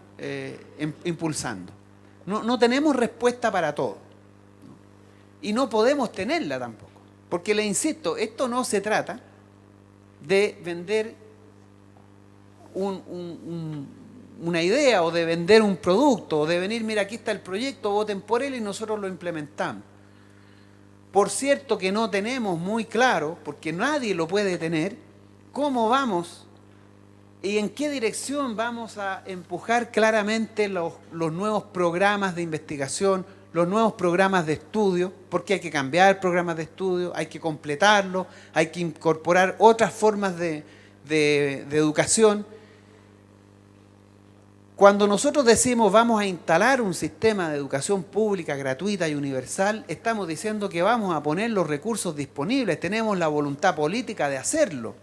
impulsando. No tenemos respuesta para todo. Y no podemos tenerla tampoco. Porque le insisto, esto no se trata de vender una idea o de vender un producto o de venir, mira, aquí está el proyecto, voten por él y nosotros lo implementamos. Por cierto que no tenemos muy claro, porque nadie lo puede tener, cómo vamos y en qué dirección vamos a empujar claramente los nuevos programas de investigación, los nuevos programas de estudio, porque hay que cambiar programas de estudio, hay que completarlos, hay que incorporar otras formas de educación. Cuando nosotros decimos vamos a instalar un sistema de educación pública, gratuita y universal, estamos diciendo que vamos a poner los recursos disponibles, tenemos la voluntad política de hacerlo.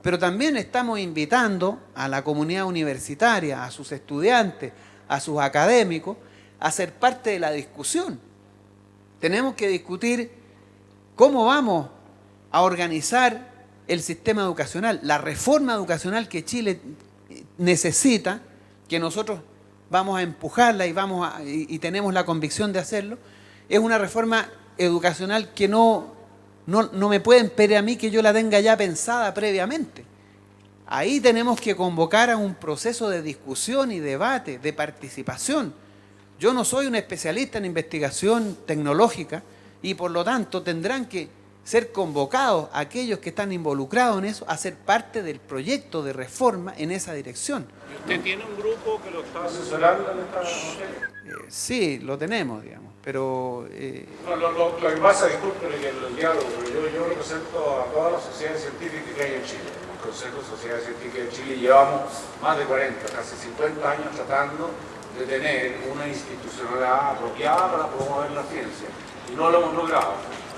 Pero también estamos invitando a la comunidad universitaria, a sus estudiantes, a sus académicos, a ser parte de la discusión. Tenemos que discutir cómo vamos a organizar el sistema educacional, la reforma educacional que Chile necesita, que nosotros vamos a empujarla y tenemos la convicción de hacerlo. Es una reforma educacional que no me pueden pedir a mí que yo la tenga ya pensada previamente. Ahí tenemos que convocar a un proceso de discusión y debate, de participación. Yo no soy un especialista en investigación tecnológica y por lo tanto tendrán que ser convocados aquellos que están involucrados en eso a ser parte del proyecto de reforma en esa dirección. ¿Y usted tiene un grupo que lo está asesorando en esta materia? Sí, lo tenemos, digamos, pero... No, lo que pasa, disculpen el diálogo, pero yo represento a todas las sociedades científicas que hay en Chile. En el Consejo de Sociedades Científicas de Chile llevamos más de 40, casi 50 años tratando de tener una institucionalidad apropiada para promover la ciencia. Y no lo hemos logrado.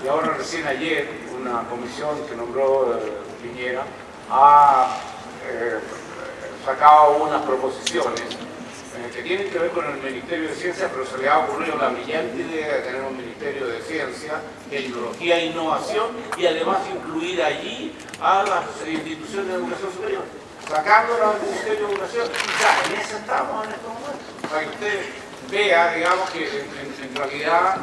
Y ahora recién ayer una comisión que nombró Piñera ha sacado unas proposiciones que tienen que ver con el Ministerio de Ciencia, pero se le ha ocurrido la brillante idea de tener un Ministerio de Ciencia, Tecnología e Innovación y además incluir allí a las instituciones de educación superior, sacándolas del Ministerio de Educación. Ya, en eso estamos en estos momentos. Para que usted vea, digamos, que en realidad,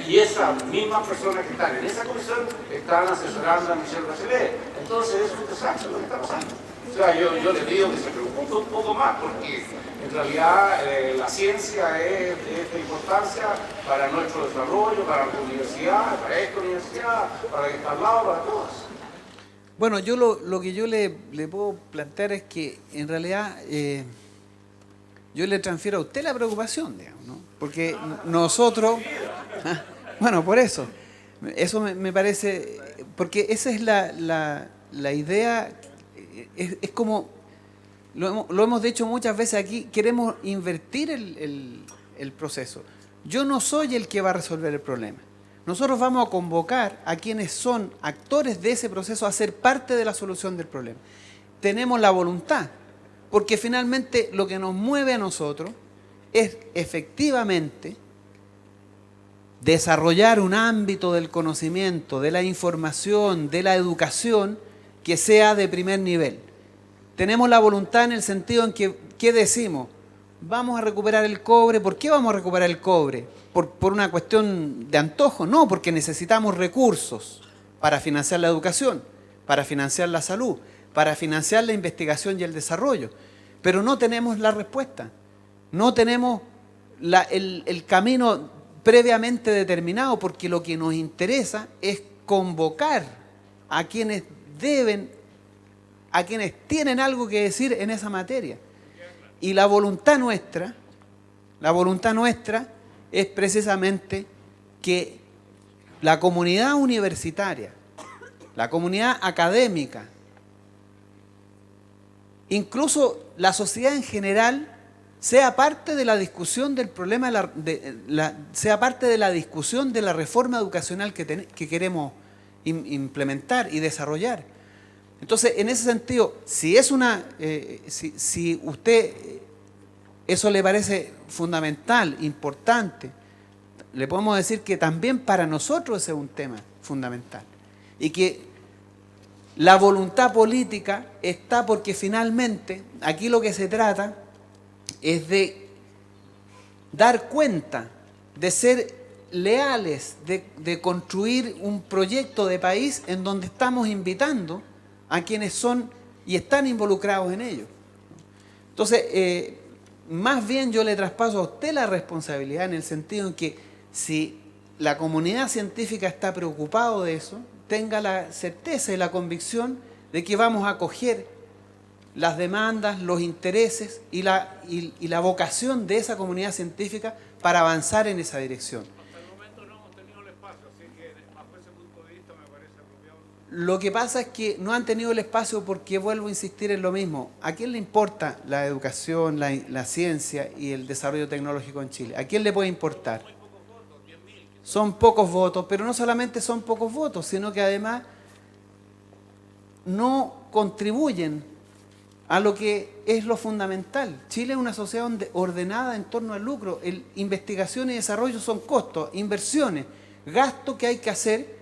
y esas mismas personas que están en esa comisión están asesorando a Michelle Bachelet. Entonces es un desastre lo que está pasando. O sea, yo le pido que se preocupe un poco más porque en realidad la ciencia es de importancia para nuestro desarrollo, para la universidad, para esta universidad, para que está al lado, para todos. Bueno, yo lo que yo le puedo plantear es que en realidad yo le transfiero a usted la preocupación, digamos, ¿no? Porque nosotros... Bueno, por eso me parece... Porque esa es la idea, es como... Lo hemos dicho muchas veces aquí, queremos invertir el proceso. Yo no soy el que va a resolver el problema. Nosotros vamos a convocar a quienes son actores de ese proceso a ser parte de la solución del problema. Tenemos la voluntad, porque finalmente lo que nos mueve a nosotros es efectivamente desarrollar un ámbito del conocimiento, de la información, de la educación, que sea de primer nivel. Tenemos la voluntad en el sentido en que, ¿qué decimos? Vamos a recuperar el cobre. ¿Por qué vamos a recuperar el cobre? ¿Por una cuestión de antojo? No, porque necesitamos recursos para financiar la educación, para financiar la salud, para financiar la investigación y el desarrollo. Pero no tenemos la respuesta. No tenemos el camino previamente determinado, porque lo que nos interesa es convocar a quienes deben, a quienes tienen algo que decir en esa materia. Y la voluntad nuestra es precisamente que la comunidad universitaria, la comunidad académica, incluso la sociedad en general, sea parte de la discusión del problema, sea parte de la discusión de la reforma educacional que queremos implementar y desarrollar. Entonces, en ese sentido, si usted eso le parece fundamental, importante, le podemos decir que también para nosotros ese es un tema fundamental. Y que la voluntad política está porque finalmente aquí lo que se trata es de dar cuenta, de ser leales, de construir un proyecto de país en donde estamos invitando a quienes son y están involucrados en ello. Entonces, más bien yo le traspaso a usted la responsabilidad en el sentido en que si la comunidad científica está preocupada de eso, tenga la certeza y la convicción de que vamos a acoger las demandas, los intereses y la vocación de esa comunidad científica para avanzar en esa dirección. Hasta el momento no hemos tenido el espacio, así que bajo ese punto de vista me parece apropiado. Lo que pasa es que no han tenido el espacio porque, vuelvo a insistir en lo mismo, ¿a quién le importa la educación, la ciencia y el desarrollo tecnológico en Chile? ¿A quién le puede importar? Son pocos votos, pero no solamente son pocos votos, sino que además no contribuyen a lo que es lo fundamental. Chile es una sociedad ordenada en torno al lucro. Investigación y desarrollo son costos, inversiones, gastos que hay que hacer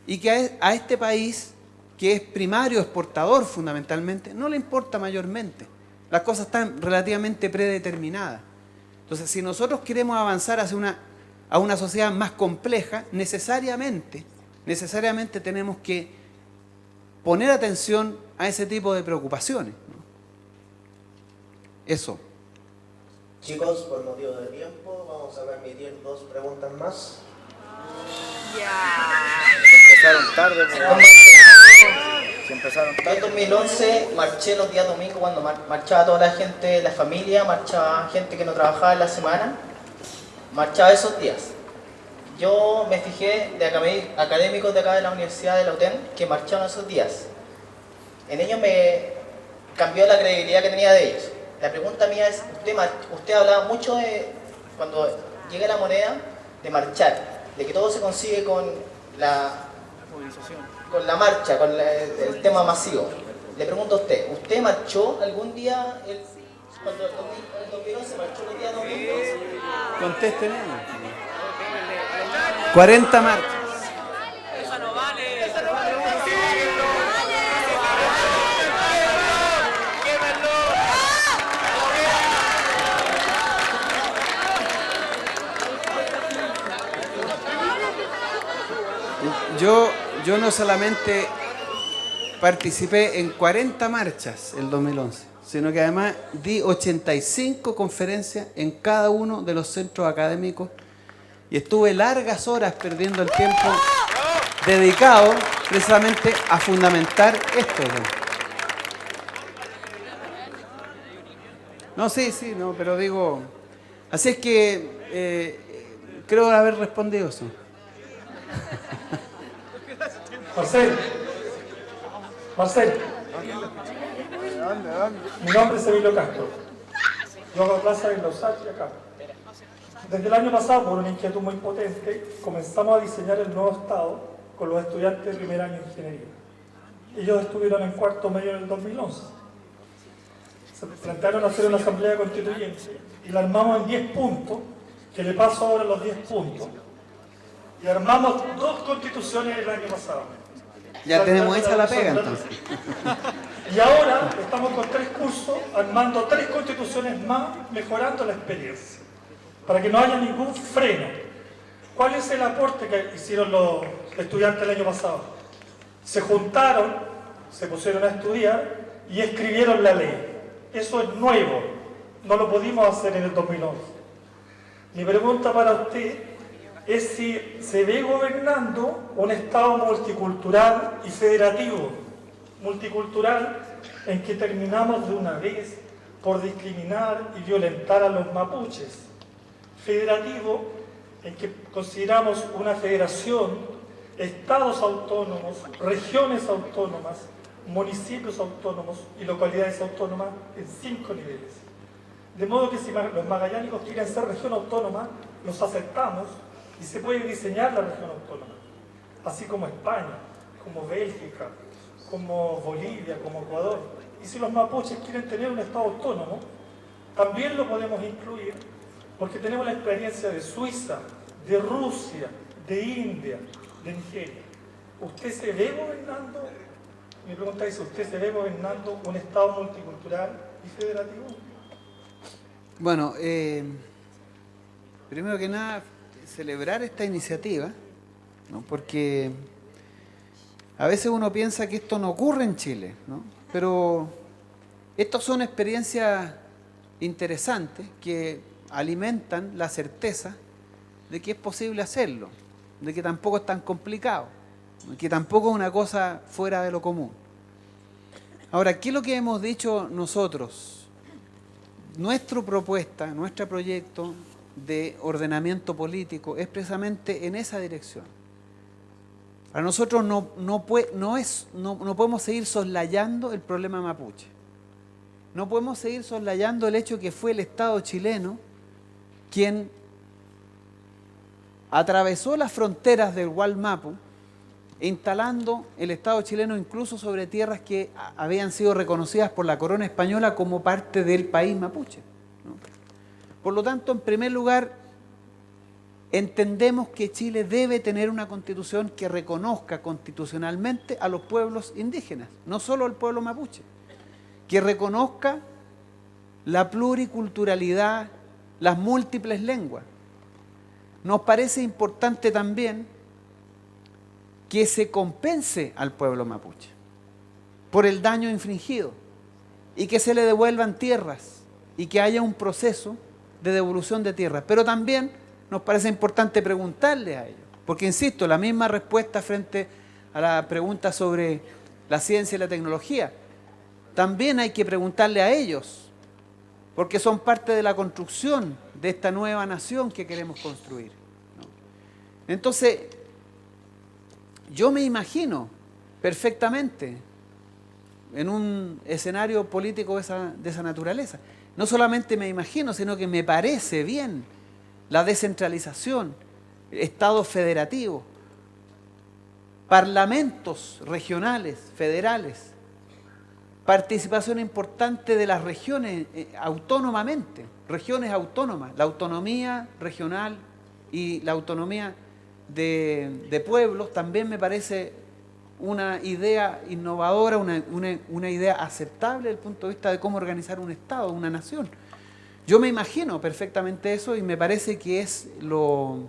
y que a este país, que es primario exportador fundamentalmente, no le importa mayormente. Las cosas están relativamente predeterminadas. Entonces, si nosotros queremos avanzar hacia a una sociedad más compleja, necesariamente tenemos que poner atención a ese tipo de preocupaciones, ¿no? Eso. Chicos, por motivo de tiempo, vamos a permitir 2 preguntas más. Empezaron tarde, si empezaron tarde. En 2011 marché los días domingos cuando marchaba toda la gente, la familia, marchaba gente que no trabajaba en la semana, marchaba esos días. Yo me fijé de académicos de acá de la Universidad de la UTEN que marcharon esos días. En ellos me cambió la credibilidad que tenía de ellos. La pregunta mía es, usted hablaba mucho de, cuando llegue la moneda, de marchar, de que todo se consigue con la marcha, con el tema masivo. Le pregunto a ¿usted marchó algún día, cuando el 2011 marchó los días domingos? Contesten. 40 marchas. Esa no vale. Yo no solamente participé en 40 marchas el 2011, sino que además di 85 conferencias en cada uno de los centros académicos y estuve largas horas perdiendo el tiempo dedicado precisamente a fundamentar esto. No, sí, no, pero digo... Así es que creo haber respondido eso. Marcel, mi nombre es Emilio Castro. Yo hago clases en los H acá. Desde el año pasado, por una inquietud muy potente, comenzamos a diseñar el nuevo Estado con los estudiantes de primer año de ingeniería. Ellos estuvieron en cuarto medio en el 2011. Se plantearon hacer una asamblea constituyente y la armamos en 10 puntos, que le paso ahora los 10 puntos. Y armamos 2 constituciones el año pasado. Ya tenemos hecha la pega entonces. Y ahora estamos con 3 cursos, armando 3 constituciones más, mejorando la experiencia, para que no haya ningún freno. ¿Cuál es el aporte que hicieron los estudiantes el año pasado? Se juntaron, se pusieron a estudiar y escribieron la ley. Eso es nuevo, no lo pudimos hacer en el 2011. Mi pregunta para usted es si se ve gobernando un Estado multicultural y federativo. Multicultural en que terminamos de una vez por discriminar y violentar a los mapuches. Federativo en que consideramos una federación, estados autónomos, regiones autónomas, municipios autónomos y localidades autónomas en 5 niveles. De modo que si los magallánicos quieren ser región autónoma, los aceptamos y se puede diseñar la región autónoma, así como España, como Bélgica, como Bolivia, como Ecuador. Y si los mapuches quieren tener un estado autónomo, también lo podemos incluir, porque tenemos la experiencia de Suiza, de Rusia, de India, de Nigeria. ¿Usted se ve gobernando? Mi pregunta es, ¿usted se ve gobernando un estado multicultural y federativo? Bueno, primero que nada, celebrar esta iniciativa, ¿no? Porque a veces uno piensa que esto no ocurre en Chile, ¿no? Pero estas son experiencias interesantes que alimentan la certeza de que es posible hacerlo, de que tampoco es tan complicado, que tampoco es una cosa fuera de lo común. Ahora, ¿qué es lo que hemos dicho nosotros? Nuestra propuesta, nuestro proyecto de ordenamiento político es precisamente en esa dirección. Para nosotros no podemos seguir soslayando el problema mapuche. No podemos seguir soslayando el hecho que fue el Estado chileno quien atravesó las fronteras del Gualmapu, instalando el Estado chileno incluso sobre tierras que habían sido reconocidas por la corona española como parte del país mapuche, ¿no? Por lo tanto, en primer lugar, entendemos que Chile debe tener una constitución que reconozca constitucionalmente a los pueblos indígenas, no solo al pueblo mapuche, que reconozca la pluriculturalidad, las múltiples lenguas. Nos parece importante también que se compense al pueblo mapuche por el daño infligido y que se le devuelvan tierras y que haya un proceso de devolución de tierras. Pero también nos parece importante preguntarle a ellos, porque insisto, la misma respuesta frente a la pregunta sobre la ciencia y la tecnología, también hay que preguntarle a ellos, porque son parte de la construcción de esta nueva nación que queremos construir, ¿no? Entonces, yo me imagino perfectamente en un escenario político de esa naturaleza. No solamente me imagino, sino que me parece bien la descentralización, estados federativos, parlamentos regionales, federales, participación importante de las regiones autónomamente, regiones autónomas, la autonomía regional y la autonomía de pueblos también me parece una idea innovadora, una idea aceptable desde el punto de vista de cómo organizar un Estado, una nación. Yo me imagino perfectamente eso y me parece que es lo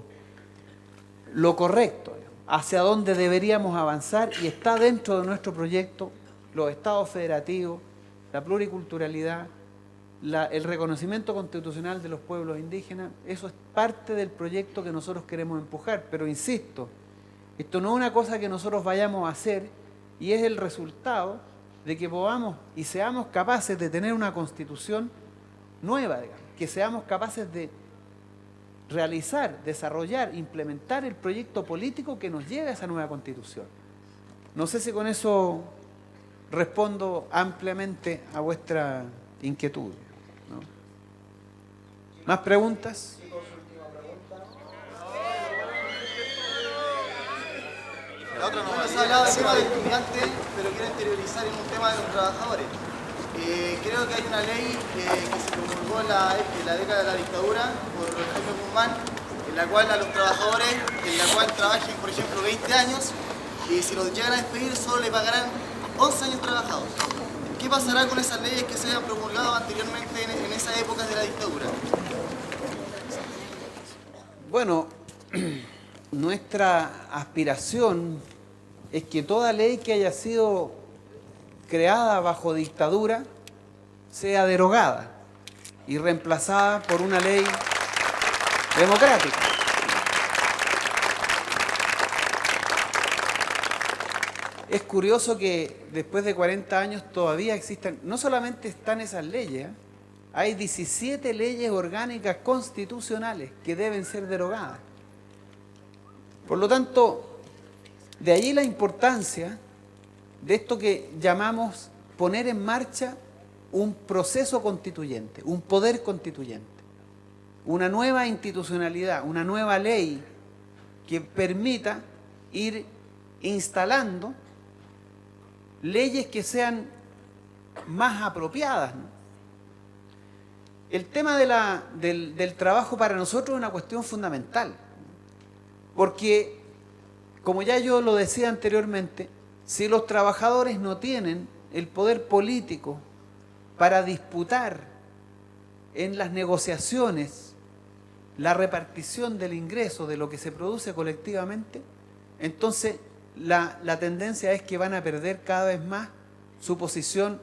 correcto, hacia donde deberíamos avanzar, y está dentro de nuestro proyecto los estados federativos, la pluriculturalidad, el reconocimiento constitucional de los pueblos indígenas. Eso es parte del proyecto que nosotros queremos empujar, pero insisto, esto no es una cosa que nosotros vayamos a hacer y es el resultado de que podamos y seamos capaces de tener una constitución nueva, digamos, que seamos capaces de realizar, desarrollar, implementar el proyecto político que nos lleve a esa nueva constitución. No sé si con eso respondo ampliamente a vuestra inquietud, ¿no? ¿Más preguntas? La otra no se ha hablado del tema de estudiantes, pero quiero interiorizar en un tema de los trabajadores. Creo que hay una ley que se promulgó en la década de la dictadura por Jaime Guzmán, en la cual a los trabajadores, en la cual trabajen, por ejemplo, 20 años, y si los llegan a despedir solo le pagarán 11 años trabajados. ¿Qué pasará con esas leyes que se hayan promulgado anteriormente en esas épocas de la dictadura? Bueno, nuestra aspiración es que toda ley que haya sido creada bajo dictadura sea derogada y reemplazada por una ley democrática. Es curioso que después de 40 años todavía existan, no solamente están esas leyes, hay 17 leyes orgánicas constitucionales que deben ser derogadas. Por lo tanto, de allí la importancia de esto que llamamos poner en marcha un proceso constituyente, un poder constituyente, una nueva institucionalidad, una nueva ley que permita ir instalando leyes que sean más apropiadas, ¿no? El tema del trabajo para nosotros es una cuestión fundamental, porque, como ya yo lo decía anteriormente, si los trabajadores no tienen el poder político para disputar en las negociaciones la repartición del ingreso de lo que se produce colectivamente, entonces la tendencia es que van a perder cada vez más su posición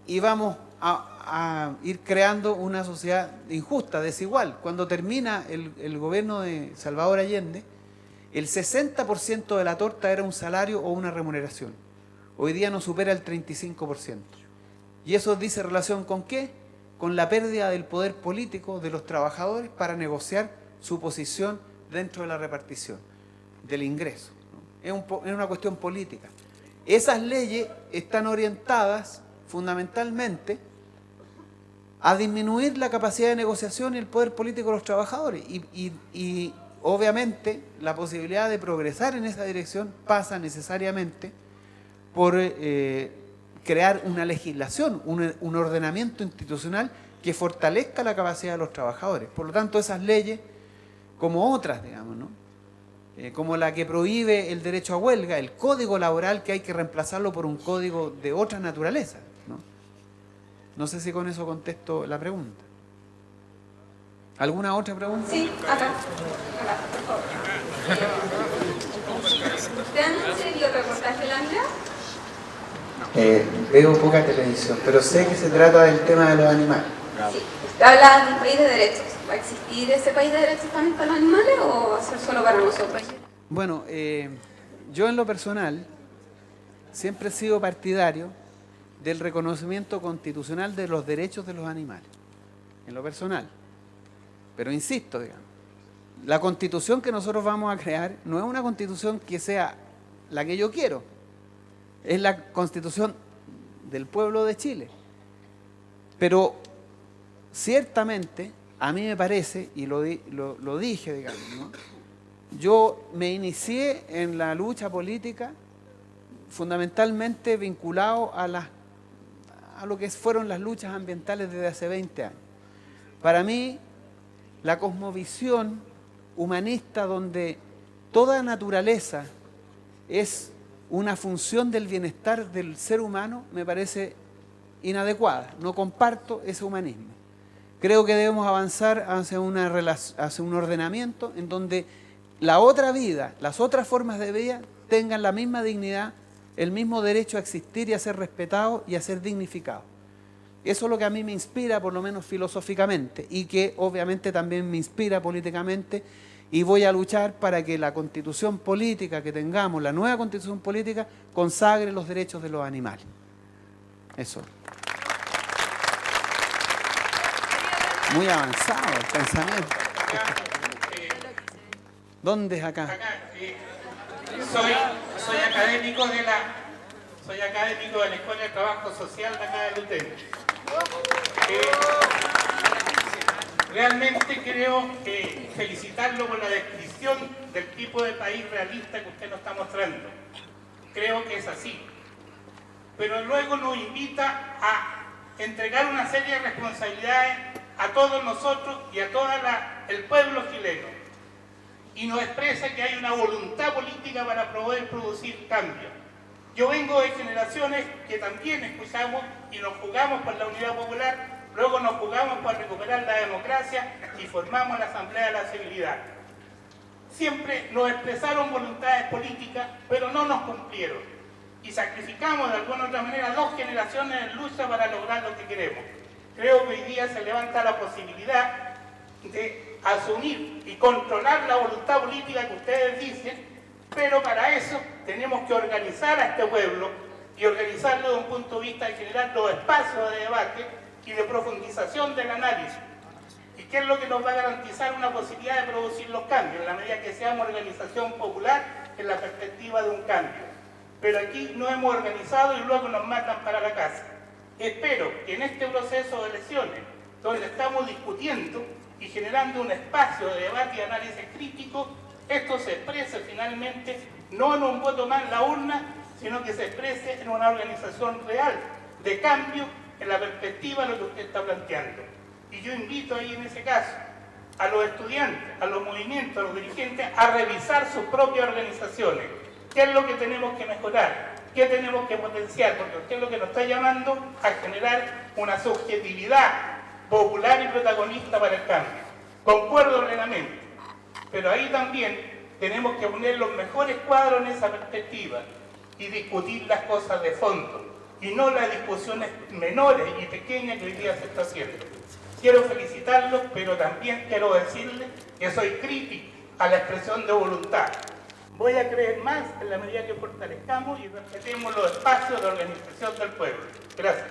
y vamos a ir creando una sociedad injusta, desigual. Cuando termina el gobierno de Salvador Allende, el 60% de la torta era un salario o una remuneración. Hoy día no supera el 35%. ¿Y eso dice relación con qué? Con la pérdida del poder político de los trabajadores para negociar su posición dentro de la repartición del ingreso, ¿no? Es una cuestión política. Esas leyes están orientadas fundamentalmente a disminuir la capacidad de negociación y el poder político de los trabajadores. Y obviamente la posibilidad de progresar en esa dirección pasa necesariamente por crear una legislación, un ordenamiento institucional que fortalezca la capacidad de los trabajadores. Por lo tanto, esas leyes, como otras, digamos, ¿no? Como la que prohíbe el derecho a huelga, el código laboral, que hay que reemplazarlo por un código de otra naturaleza, ¿no? No sé si con eso contesto la pregunta. ¿Alguna otra pregunta? Sí, acá, por favor. ¿Te han hecho el reportaje de la ANLA? Veo poca televisión, pero sé que se trata del tema de los animales. Sí, habla de un país de derechos. ¿Va a existir ese país de derechos también para los animales o va a ser solo para nosotros? Bueno, yo en lo personal siempre he sido partidario del reconocimiento constitucional de los derechos de los animales, en lo personal. Pero insisto, digamos, la constitución que nosotros vamos a crear no es una constitución que sea la que yo quiero, es la constitución del pueblo de Chile. Pero ciertamente, a mí me parece, y lo dije, digamos, ¿no? Yo me inicié en la lucha política fundamentalmente vinculado a lo que fueron las luchas ambientales desde hace 20 años. Para mí, la cosmovisión humanista donde toda naturaleza es una función del bienestar del ser humano me parece inadecuada. No comparto ese humanismo. Creo que debemos avanzar hacia un ordenamiento en donde la otra vida, las otras formas de vida tengan la misma dignidad, el mismo derecho a existir y a ser respetado y a ser dignificado. Eso es lo que a mí me inspira, por lo menos filosóficamente, y que obviamente también me inspira políticamente, y voy a luchar para que la constitución política que tengamos, la nueva constitución política, consagre los derechos de los animales. Eso. Muy avanzado el pensamiento. ¿Dónde es acá? Soy académico de la Escuela de Trabajo Social de acá de Lutero. Realmente creo que felicitarlo por la descripción del tipo de país realista que usted nos está mostrando. Creo que es así. Pero luego nos invita a entregar una serie de responsabilidades a todos nosotros y a todo el pueblo chileno. y nos expresa que hay una voluntad política para poder producir cambios. Yo vengo de generaciones que también escuchamos y nos jugamos por la unidad popular, luego nos jugamos por recuperar la democracia y formamos la Asamblea de la Civilidad. Siempre nos expresaron voluntades políticas, pero no nos cumplieron. Y sacrificamos de alguna u otra manera 2 generaciones en lucha para lograr lo que queremos. Creo que hoy día se levanta la posibilidad de asumir y controlar la voluntad política que ustedes dicen, pero para eso tenemos que organizar a este pueblo y organizarlo desde un punto de vista de generar los espacios de debate y de profundización del análisis. ¿Y qué es lo que nos va a garantizar una posibilidad de producir los cambios? En la medida que seamos organización popular en la perspectiva de un cambio. Pero aquí no hemos organizado y luego nos matan para la casa. Espero que en este proceso de elecciones, donde estamos discutiendo y generando un espacio de debate y análisis crítico, esto se exprese finalmente no en un voto más en la urna, sino que se exprese en una organización real de cambio en la perspectiva de lo que usted está planteando. Y yo invito ahí en ese caso a los estudiantes, a los movimientos, a los dirigentes a revisar sus propias organizaciones. ¿Qué es lo que tenemos que mejorar? ¿Qué tenemos que potenciar? Porque usted es lo que nos está llamando a generar una subjetividad popular y protagonista para el cambio. Concuerdo plenamente, pero ahí también tenemos que poner los mejores cuadros en esa perspectiva y discutir las cosas de fondo, y no las discusiones menores y pequeñas que hoy día se está haciendo. Quiero felicitarlos, pero también quiero decirles que soy crítico a la expresión de voluntad. Voy a creer más en la medida que fortalezcamos y respetemos los espacios de organización del pueblo. Gracias.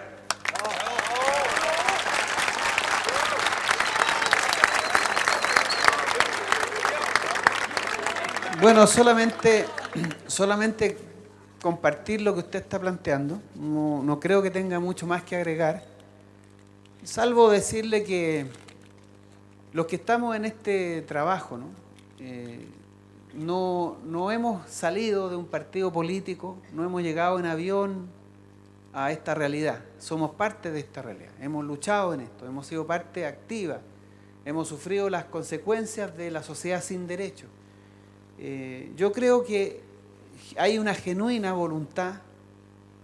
Bueno, solamente compartir lo que usted está planteando. No creo que tenga mucho más que agregar, salvo decirle que los que estamos en este trabajo, no hemos salido de un partido político, no hemos llegado en avión a esta realidad. Somos parte de esta realidad. Hemos luchado en esto, hemos sido parte activa, hemos sufrido las consecuencias de la sociedad sin derechos. Yo creo que hay una genuina voluntad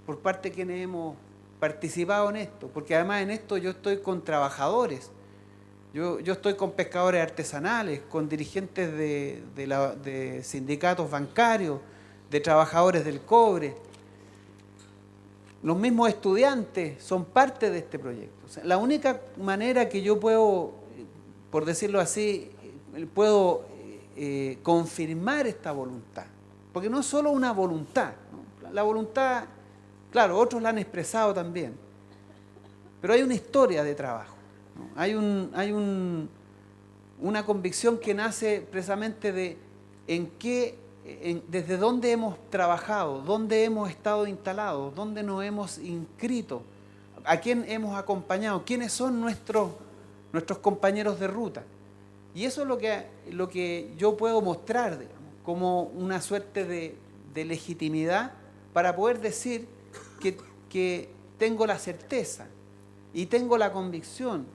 por parte de quienes hemos participado en esto, porque además en esto yo estoy con trabajadores, yo estoy con pescadores artesanales, con dirigentes de sindicatos bancarios, de trabajadores del cobre. Los mismos estudiantes son parte de este proyecto. O sea, la única manera que yo puedo, por decirlo así, puedo confirmar esta voluntad, porque no es solo una voluntad, ¿no? La voluntad, claro, otros la han expresado también, pero hay una historia de trabajo, ¿no? Hay una convicción que nace precisamente de desde dónde hemos trabajado, dónde hemos estado instalados, dónde nos hemos inscrito, a quién hemos acompañado, quiénes son nuestros compañeros de ruta. Y eso es lo que yo puedo mostrar, digamos, como una suerte de legitimidad para poder decir que tengo la certeza y tengo la convicción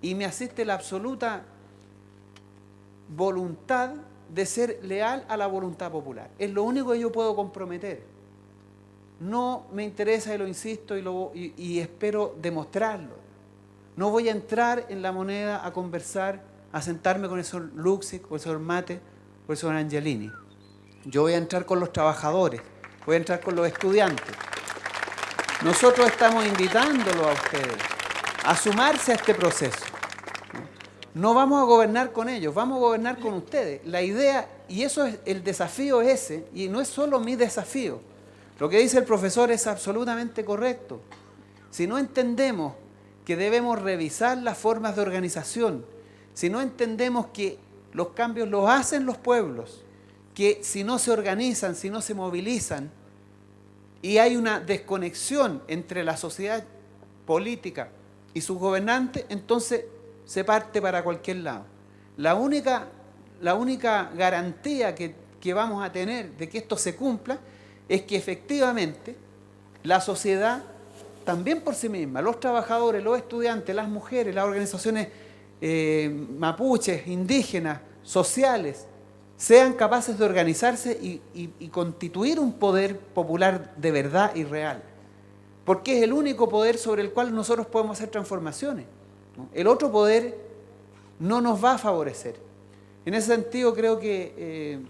y me asiste la absoluta voluntad de ser leal a la voluntad popular. Es lo único que yo puedo comprometer. No me interesa, y lo insisto, y espero demostrarlo. No voy a entrar en La Moneda a conversar, a sentarme con el señor Luxic, con el señor Mate, con el señor Angelini. Yo voy a entrar con los trabajadores, voy a entrar con los estudiantes. Nosotros estamos invitándolos a ustedes a sumarse a este proceso. No vamos a gobernar con ellos, vamos a gobernar con ustedes. La idea, y eso es el desafío ese, y no es solo mi desafío. Lo que dice el profesor es absolutamente correcto. Si no entendemos que debemos revisar las formas de organización, si no entendemos que los cambios los hacen los pueblos, que si no se organizan, si no se movilizan, y hay una desconexión entre la sociedad política y sus gobernantes, entonces se parte para cualquier lado. La única garantía que vamos a tener de que esto se cumpla es que efectivamente la sociedad, también por sí misma, los trabajadores, los estudiantes, las mujeres, las organizaciones mapuches, indígenas, sociales, sean capaces de organizarse y constituir un poder popular de verdad y real. Porque es el único poder sobre el cual nosotros podemos hacer transformaciones, ¿no? El otro poder no nos va a favorecer. En ese sentido creo que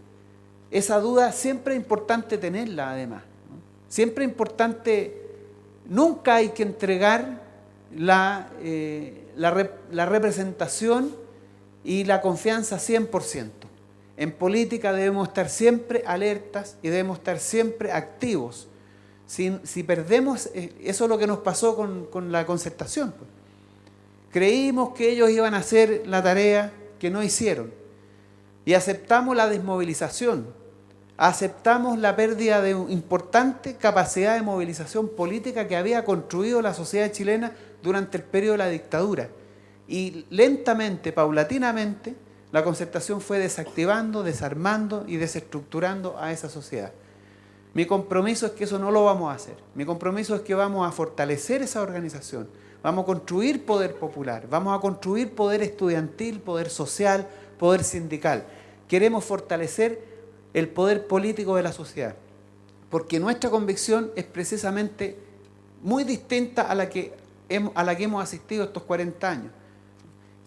esa duda siempre es importante tenerla además, ¿no? Siempre es importante, nunca hay que entregar la representación y la confianza 100%. En política debemos estar siempre alertas y debemos estar siempre activos. Si perdemos, eso es lo que nos pasó con la concertación. Creímos que ellos iban a hacer la tarea que no hicieron y aceptamos la desmovilización, aceptamos la pérdida de una importante capacidad de movilización política que había construido la sociedad chilena durante el periodo de la dictadura. Y lentamente, paulatinamente, la concertación fue desactivando, desarmando y desestructurando a esa sociedad. Mi compromiso es que eso no lo vamos a hacer. Mi compromiso es que vamos a fortalecer esa organización. Vamos a construir poder popular, vamos a construir poder estudiantil, poder social, poder sindical. Queremos fortalecer el poder político de la sociedad, porque nuestra convicción es precisamente muy distinta a la que hemos asistido estos 40 años.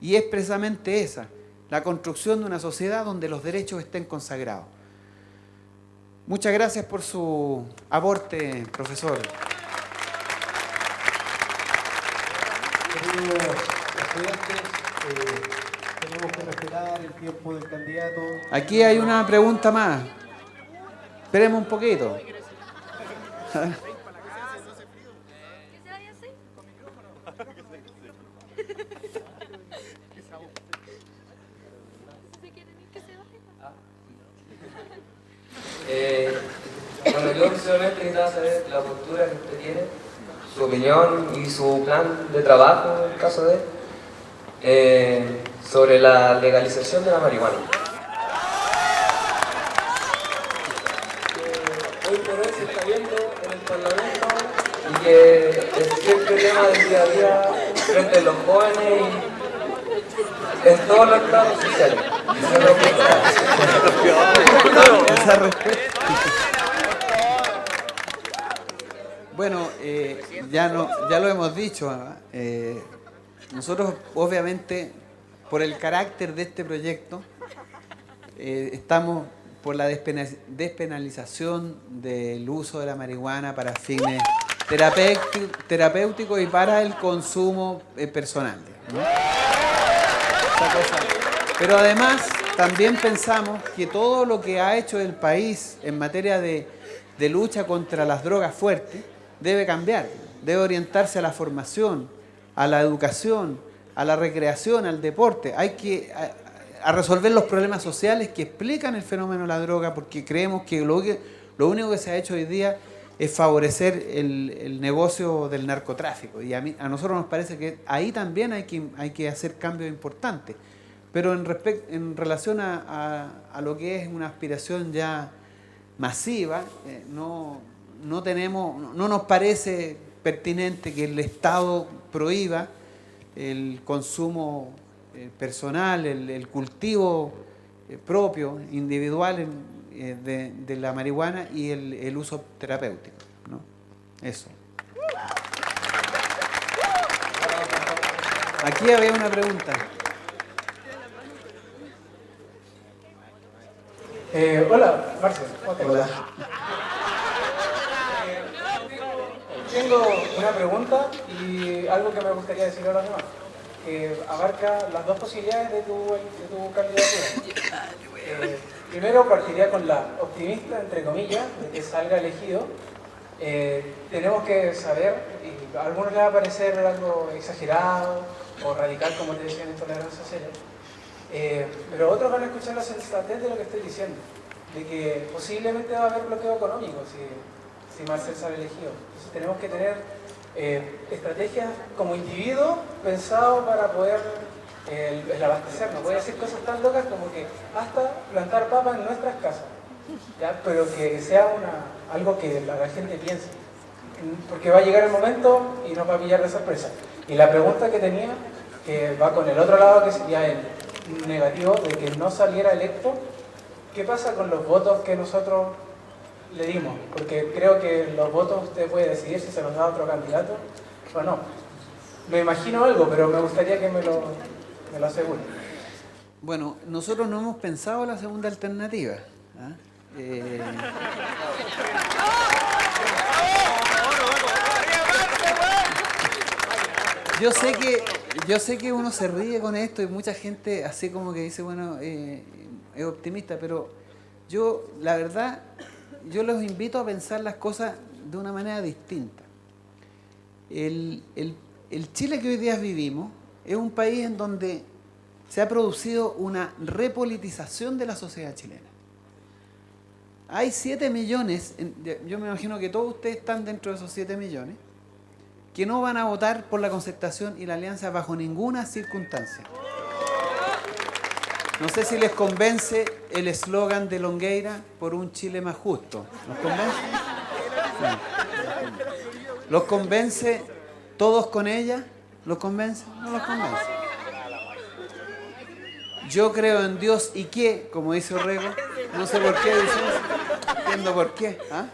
Y es precisamente esa, la construcción de una sociedad donde los derechos estén consagrados. Muchas gracias por su aporte, profesor. Queridos estudiantes, tenemos que respetar el tiempo del candidato. Aquí hay una pregunta más. Esperemos un poquito. Bueno, yo solamente necesitaba saber la postura que usted tiene, su opinión y su plan de trabajo, en el caso de, sobre la legalización de la marihuana. Hoy por hoy se está viendo en el Parlamento y que es siempre tema del día a día frente a los jóvenes y en todos los estados sociales. Esa respuesta. Bueno, ya lo hemos dicho. Nosotros, obviamente, por el carácter de este proyecto, estamos por la despenalización del uso de la marihuana para fines terapéuticos y para el consumo personal, ¿no? Pero además, también pensamos que todo lo que ha hecho el país en materia de lucha contra las drogas fuertes debe cambiar, debe orientarse a la formación, a la educación, a la recreación, al deporte. Hay que a resolver los problemas sociales que explican el fenómeno de la droga, porque creemos que lo único que se ha hecho hoy día es favorecer el negocio del narcotráfico. Y a nosotros nos parece que ahí también hay que hacer cambios importantes. Pero en relación a lo que es una aspiración ya masiva, no nos parece pertinente que el Estado prohíba el consumo personal, el cultivo propio, individual de la marihuana y el uso terapéutico, ¿no? Eso. Aquí había una pregunta. Hola, Marcel. Hola. Tengo una pregunta y algo que me gustaría decir a los demás, que abarca las dos posibilidades de tu candidatura. Primero partiría con la optimista, entre comillas, de que salga elegido. Tenemos que saber, y a algunos les va a parecer algo exagerado o radical, como te decían en Tolerancia Cero, pero otros van a escuchar la sensatez de lo que estoy diciendo, de que posiblemente va a haber bloqueo económico si Marcel sale elegido. Entonces tenemos que tener estrategias como individuo pensado para poder el abastecernos. Voy a decir cosas tan locas como que hasta plantar papas en nuestras casas, ¿ya? Pero que sea algo que la gente piense, porque va a llegar el momento y nos va a pillar de sorpresa. Y la pregunta que tenía, que va con el otro lado, que sería el negativo de que no saliera electo ¿qué pasa con los votos que nosotros le dimos? Porque creo que los votos usted puede decidir si se los da a otro candidato o no. Me imagino algo, pero me gustaría que me lo asegure. Bueno, nosotros no hemos pensado la segunda alternativa. ¿Ah? Yo sé que uno se ríe con esto y mucha gente así como que dice, bueno, es optimista, pero yo, la verdad, yo los invito a pensar las cosas de una manera distinta. El Chile que hoy día vivimos es un país en donde se ha producido una repolitización de la sociedad chilena. Hay 7 millones, yo me imagino que todos ustedes están dentro de esos 7 millones, que no van a votar por la Concertación y la Alianza bajo ninguna circunstancia. No sé si les convence el eslogan de Longueira, por un Chile más justo. ¿Los convence? Sí. ¿Los convence todos con ella? ¿Los convence? No los convence. Yo creo en Dios y qué, como dice Orrego. No sé por qué dice eso. Entiendo por qué. ¿Ah?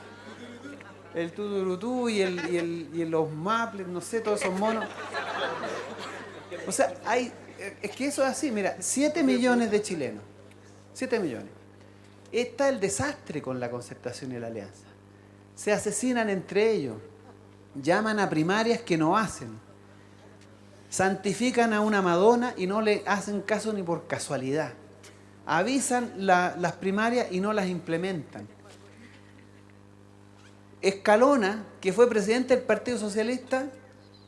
El tuturutú y los maples, no sé, todos esos monos. O sea, es que eso es así, mira, 7 millones de chilenos. 7 millones. Está el desastre con la Concertación y la Alianza. Se asesinan entre ellos. Llaman a primarias que no hacen. Santifican a una Madonna y no le hacen caso ni por casualidad. Avisan las primarias y no las implementan. Escalona, que fue presidente del Partido Socialista,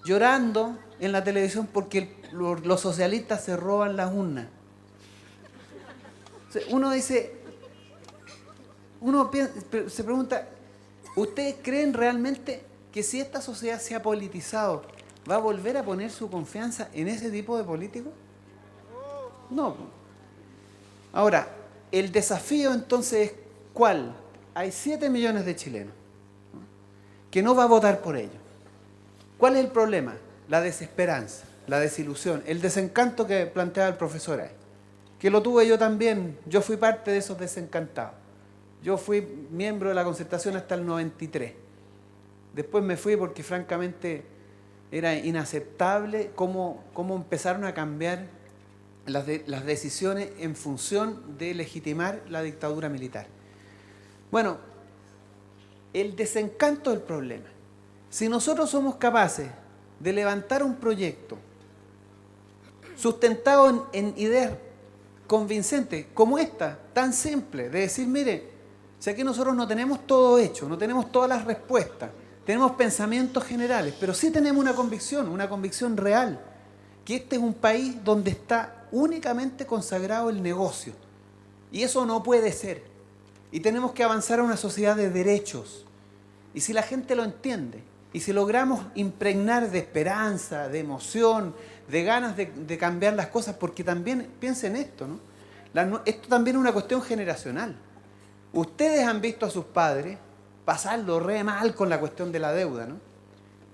llorando en la televisión porque los socialistas se roban las urnas. Uno dice, se pregunta, ¿ustedes creen realmente que si esta sociedad se ha politizado, va a volver a poner su confianza en ese tipo de políticos? No. Ahora, el desafío entonces es ¿cuál? Hay 7 millones de chilenos que no va a votar por ellos. ¿Cuál es el problema? La desesperanza, la desilusión, el desencanto que planteaba el profesor ahí, que lo tuve yo también. Yo fui parte de esos desencantados. Yo fui miembro de la Concertación hasta el 93. Después me fui porque francamente era inaceptable cómo empezaron a cambiar las decisiones en función de legitimar la dictadura militar. Bueno, el desencanto del problema. Si nosotros somos capaces de levantar un proyecto sustentado en ideas convincentes como esta, tan simple, de decir, mire, si aquí nosotros no tenemos todo hecho, no tenemos todas las respuestas, tenemos pensamientos generales, pero sí tenemos una convicción real, que este es un país donde está únicamente consagrado el negocio. Y eso no puede ser. Y tenemos que avanzar a una sociedad de derechos. Y si la gente lo entiende, y si logramos impregnar de esperanza, de emoción, de ganas de cambiar las cosas, porque también, piensen esto, ¿no? Esto también es una cuestión generacional. Ustedes han visto a sus padres pasarlo re mal con la cuestión de la deuda, ¿no?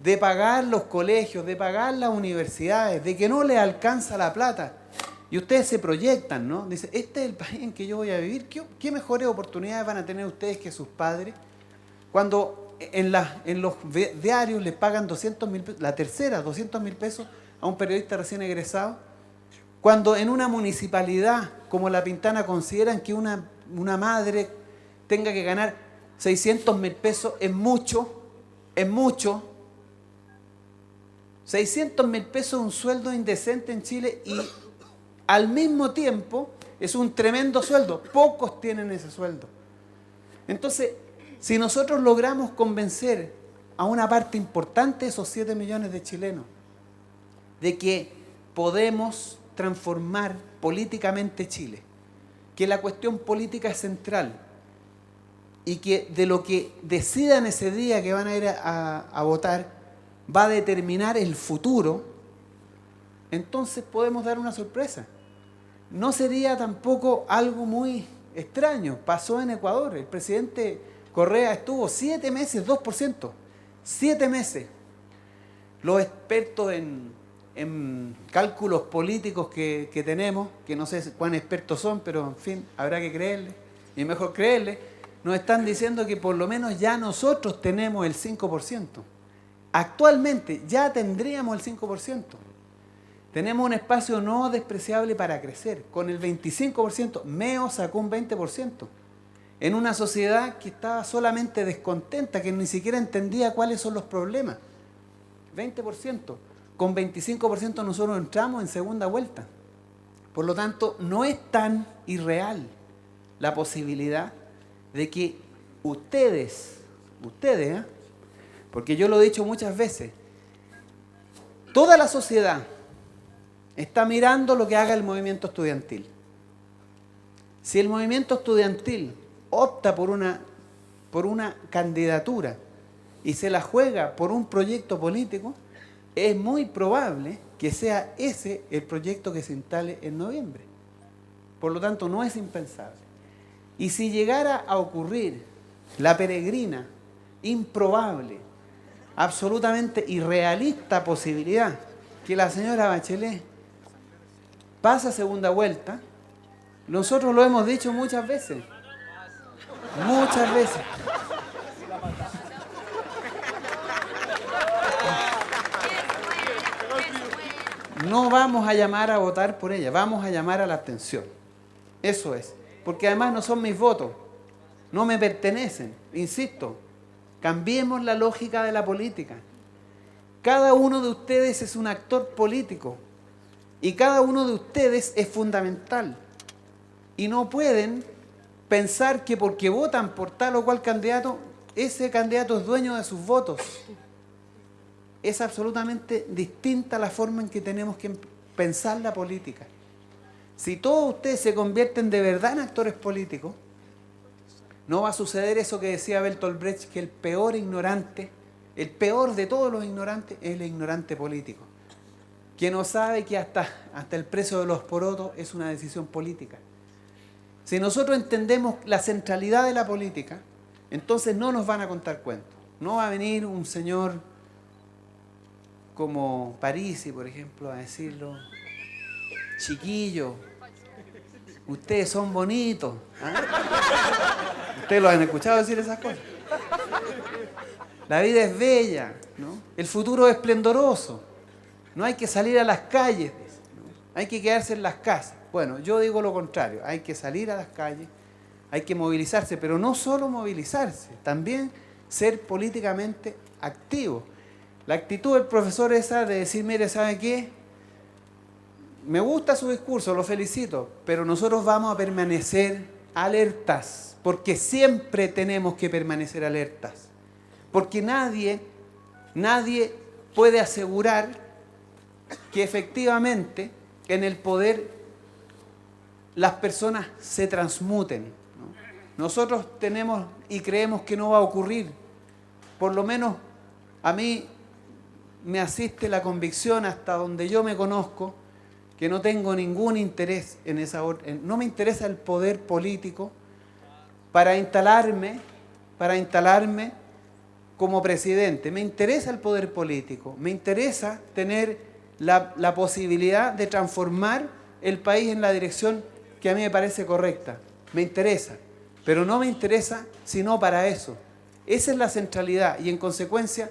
De pagar los colegios, de pagar las universidades, de que no les alcanza la plata. Y ustedes se proyectan, ¿no? Dicen, este es el país en que yo voy a vivir. ¿Qué mejores oportunidades van a tener ustedes que sus padres? Cuando en los diarios les pagan 200.000 pesos, la tercera, 200.000 pesos a un periodista recién egresado. Cuando en una municipalidad como La Pintana consideran que una madre tenga que ganar 600.000 pesos, es mucho. 600.000 pesos es un sueldo indecente en Chile y al mismo tiempo es un tremendo sueldo. Pocos tienen ese sueldo. Entonces, si nosotros logramos convencer a una parte importante de esos 7 millones de chilenos de que podemos transformar políticamente Chile, que la cuestión política es central y que de lo que decidan ese día que van a ir a votar va a determinar el futuro, entonces podemos dar una sorpresa. No sería tampoco algo muy extraño. Pasó en Ecuador. El presidente Correa estuvo 7 meses, 2%. 7 meses. Los expertos en cálculos políticos que tenemos, que no sé cuán expertos son, pero en fin, habrá que creerles, y mejor creerle, nos están diciendo que por lo menos ya nosotros tenemos el 5%. Actualmente ya tendríamos el 5%. Tenemos un espacio no despreciable para crecer. Con el 25%, MEO sacó un 20%. En una sociedad que estaba solamente descontenta, que ni siquiera entendía cuáles son los problemas. 20%. Con 25% nosotros entramos en segunda vuelta. Por lo tanto, no es tan irreal la posibilidad de que ustedes, porque yo lo he dicho muchas veces, toda la sociedad está mirando lo que haga el movimiento estudiantil. Si el movimiento estudiantil opta por una candidatura y se la juega por un proyecto político, es muy probable que sea ese el proyecto que se instale en noviembre. Por lo tanto, no es impensable. Y si llegara a ocurrir la peregrina, improbable, absolutamente irrealista posibilidad que la señora Bachelet pase a segunda vuelta, nosotros lo hemos dicho muchas veces. Muchas veces. No vamos a llamar a votar por ella, vamos a llamar a la abstención. Eso es. Porque además no son mis votos, no me pertenecen. Insisto, cambiemos la lógica de la política. Cada uno de ustedes es un actor político y cada uno de ustedes es fundamental. Y no pueden pensar que porque votan por tal o cual candidato, ese candidato es dueño de sus votos. Es absolutamente distinta la forma en que tenemos que pensar la política. Si todos ustedes se convierten de verdad en actores políticos, no va a suceder eso que decía Bertolt Brecht, que el peor ignorante, el peor de todos los ignorantes, es el ignorante político, que no sabe que hasta el precio de los porotos es una decisión política. Si nosotros entendemos la centralidad de la política, entonces no nos van a contar cuentos. No va a venir un señor como Parisi, por ejemplo, a decirlo: chiquillos, ustedes son bonitos. ¿Ah? Ustedes lo han escuchado decir esas cosas. La vida es bella, ¿no? El futuro es esplendoroso. No hay que salir a las calles, ¿no? Hay que quedarse en las casas. Bueno, yo digo lo contrario, hay que salir a las calles, hay que movilizarse, pero no solo movilizarse, también ser políticamente activo. La actitud del profesor esa de decir: mire, ¿sabe qué? Me gusta su discurso, lo felicito, pero nosotros vamos a permanecer alertas, porque siempre tenemos que permanecer alertas, porque nadie puede asegurar que efectivamente en el poder las personas se transmuten, ¿no? Nosotros tenemos y creemos que no va a ocurrir. Por lo menos a mí me asiste la convicción, hasta donde yo me conozco, que no tengo ningún interés en esa orden. No me interesa el poder político para instalarme como presidente. Me interesa el poder político, me interesa tener la posibilidad de transformar el país en la dirección que a mí me parece correcta. Me interesa, pero no me interesa sino para eso. Esa es la centralidad y en consecuencia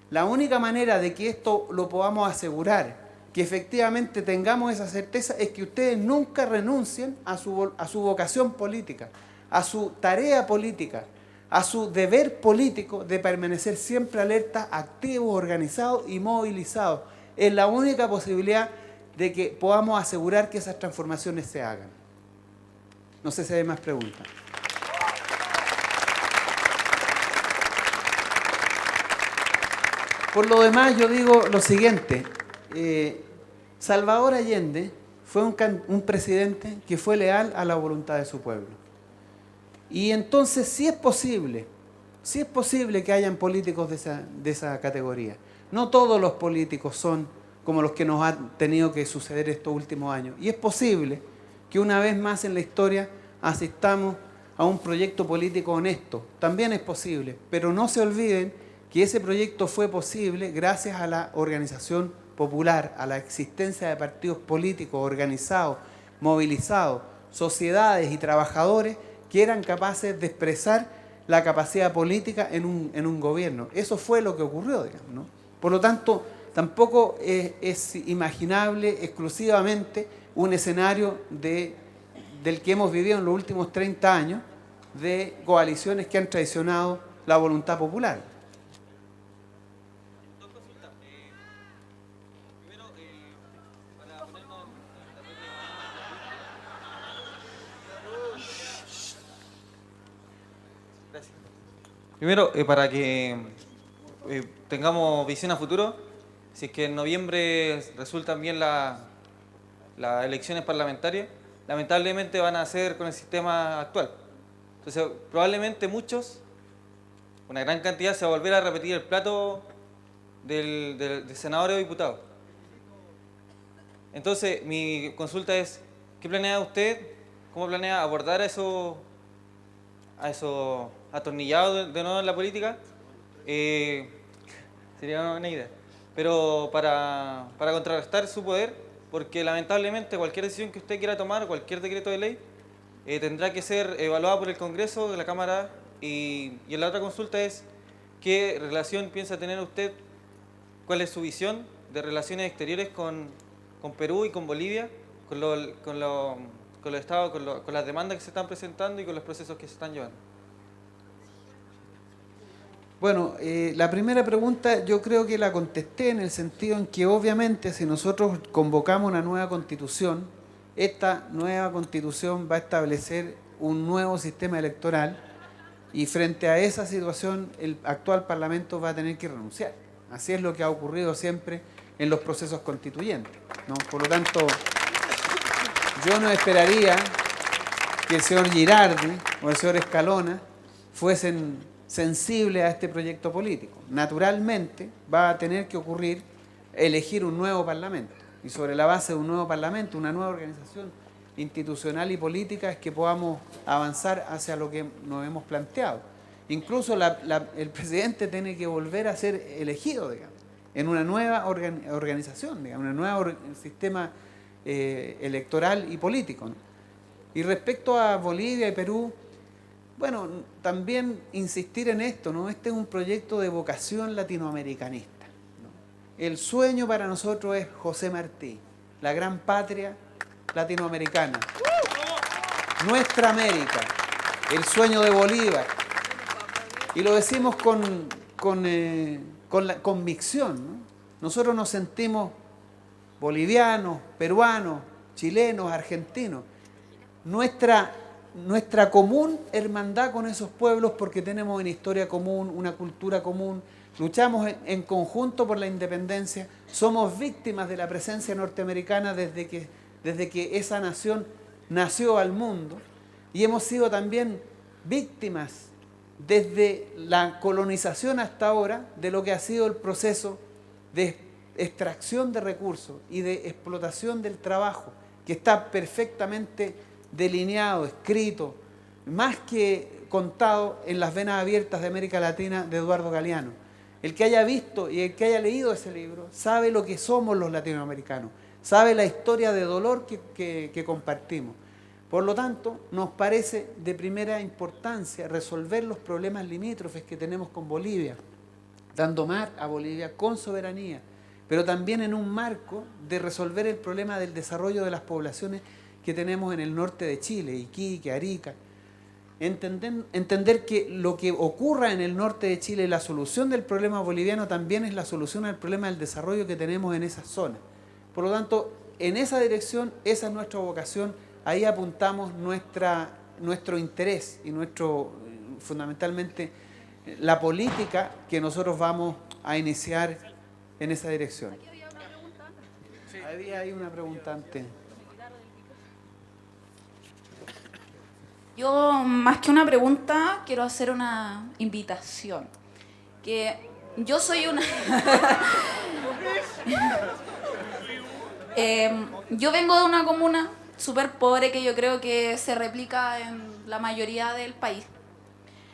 la única manera de que esto lo podamos asegurar, que efectivamente tengamos esa certeza, es que ustedes nunca renuncien a su vocación política, a su tarea política, a su deber político de permanecer siempre alerta, activos, organizados y movilizados. Es la única posibilidad de que podamos asegurar que esas transformaciones se hagan. No sé si hay más preguntas. Por lo demás, yo digo lo siguiente. Salvador Allende fue un presidente que fue leal a la voluntad de su pueblo. Y entonces sí es posible que hayan políticos de esa categoría. No todos los políticos son como los que nos han tenido que suceder estos últimos años. Y es posible que una vez más en la historia asistamos a un proyecto político honesto. También es posible, pero no se olviden que ese proyecto fue posible gracias a la organización popular, a la existencia de partidos políticos organizados, movilizados, sociedades y trabajadores que eran capaces de expresar la capacidad política en un gobierno. Eso fue lo que ocurrió, digamos, ¿no? Por lo tanto, tampoco es imaginable exclusivamente un escenario del que hemos vivido en los últimos 30 años, de coaliciones que han traicionado la voluntad popular. Primero, para que tengamos visión a futuro, si es que en noviembre resultan bien las elecciones parlamentarias, lamentablemente van a ser con el sistema actual. Entonces, probablemente muchos, una gran cantidad, se va a volver a repetir el plato del senador o diputado. Entonces, mi consulta es, ¿qué planea usted? ¿Cómo planea abordar a esos atornillados de nuevo en la política? Sería una buena idea. Pero para contrarrestar su poder, porque lamentablemente cualquier decisión que usted quiera tomar, cualquier decreto de ley, tendrá que ser evaluada por el Congreso, de la Cámara, y la otra consulta es, ¿qué relación piensa tener usted? ¿Cuál es su visión de relaciones exteriores con Perú y con Bolivia, con los estados, con las demandas que se están presentando y con los procesos que se están llevando? Bueno, la primera pregunta yo creo que la contesté en el sentido en que obviamente si nosotros convocamos una nueva constitución, esta nueva constitución va a establecer un nuevo sistema electoral y frente a esa situación el actual Parlamento va a tener que renunciar. Así es lo que ha ocurrido siempre en los procesos constituyentes, ¿no? Por lo tanto, yo no esperaría que el señor Girardi o el señor Escalona fuesen sensibles a este proyecto político. Naturalmente va a tener que ocurrir elegir un nuevo Parlamento y sobre la base de un nuevo Parlamento, una nueva organización institucional y política es que podamos avanzar hacia lo que nos hemos planteado. Incluso el presidente tiene que volver a ser elegido, digamos, en una nueva organización, digamos, un nuevo sistema electoral y político, ¿no? Y respecto a Bolivia y Perú, bueno, también insistir en esto, ¿no? Este es un proyecto de vocación latinoamericanista, ¿no? El sueño para nosotros es José Martí, la gran patria latinoamericana, nuestra América, el sueño de Bolívar. Y lo decimos con la convicción, ¿no? Nosotros nos sentimos bolivianos, peruanos, chilenos, argentinos. Nuestra común hermandad con esos pueblos porque tenemos una historia común, una cultura común, luchamos en conjunto por la independencia, somos víctimas de la presencia norteamericana desde que esa nación nació al mundo y hemos sido también víctimas desde la colonización hasta ahora de lo que ha sido el proceso de extracción de recursos y de explotación del trabajo, que está perfectamente delineado, escrito, más que contado en las venas abiertas de América Latina de Eduardo Galeano. El que haya visto y el que haya leído ese libro sabe lo que somos los latinoamericanos, sabe la historia de dolor que compartimos. Por lo tanto, nos parece de primera importancia resolver los problemas limítrofes que tenemos con Bolivia, dando mar a Bolivia con soberanía, pero también en un marco de resolver el problema del desarrollo de las poblaciones que tenemos en el norte de Chile, Iquique, Arica. Entender que lo que ocurra en el norte de Chile, la solución del problema boliviano también es la solución al problema del desarrollo que tenemos en esa zona. Por lo tanto, en esa dirección, esa es nuestra vocación, ahí apuntamos nuestro interés y fundamentalmente la política que nosotros vamos a iniciar en esa dirección. Había una pregunta antes. Yo, más que una pregunta, quiero hacer una invitación. Que yo soy una... yo vengo de una comuna súper pobre que yo creo que se replica en la mayoría del país,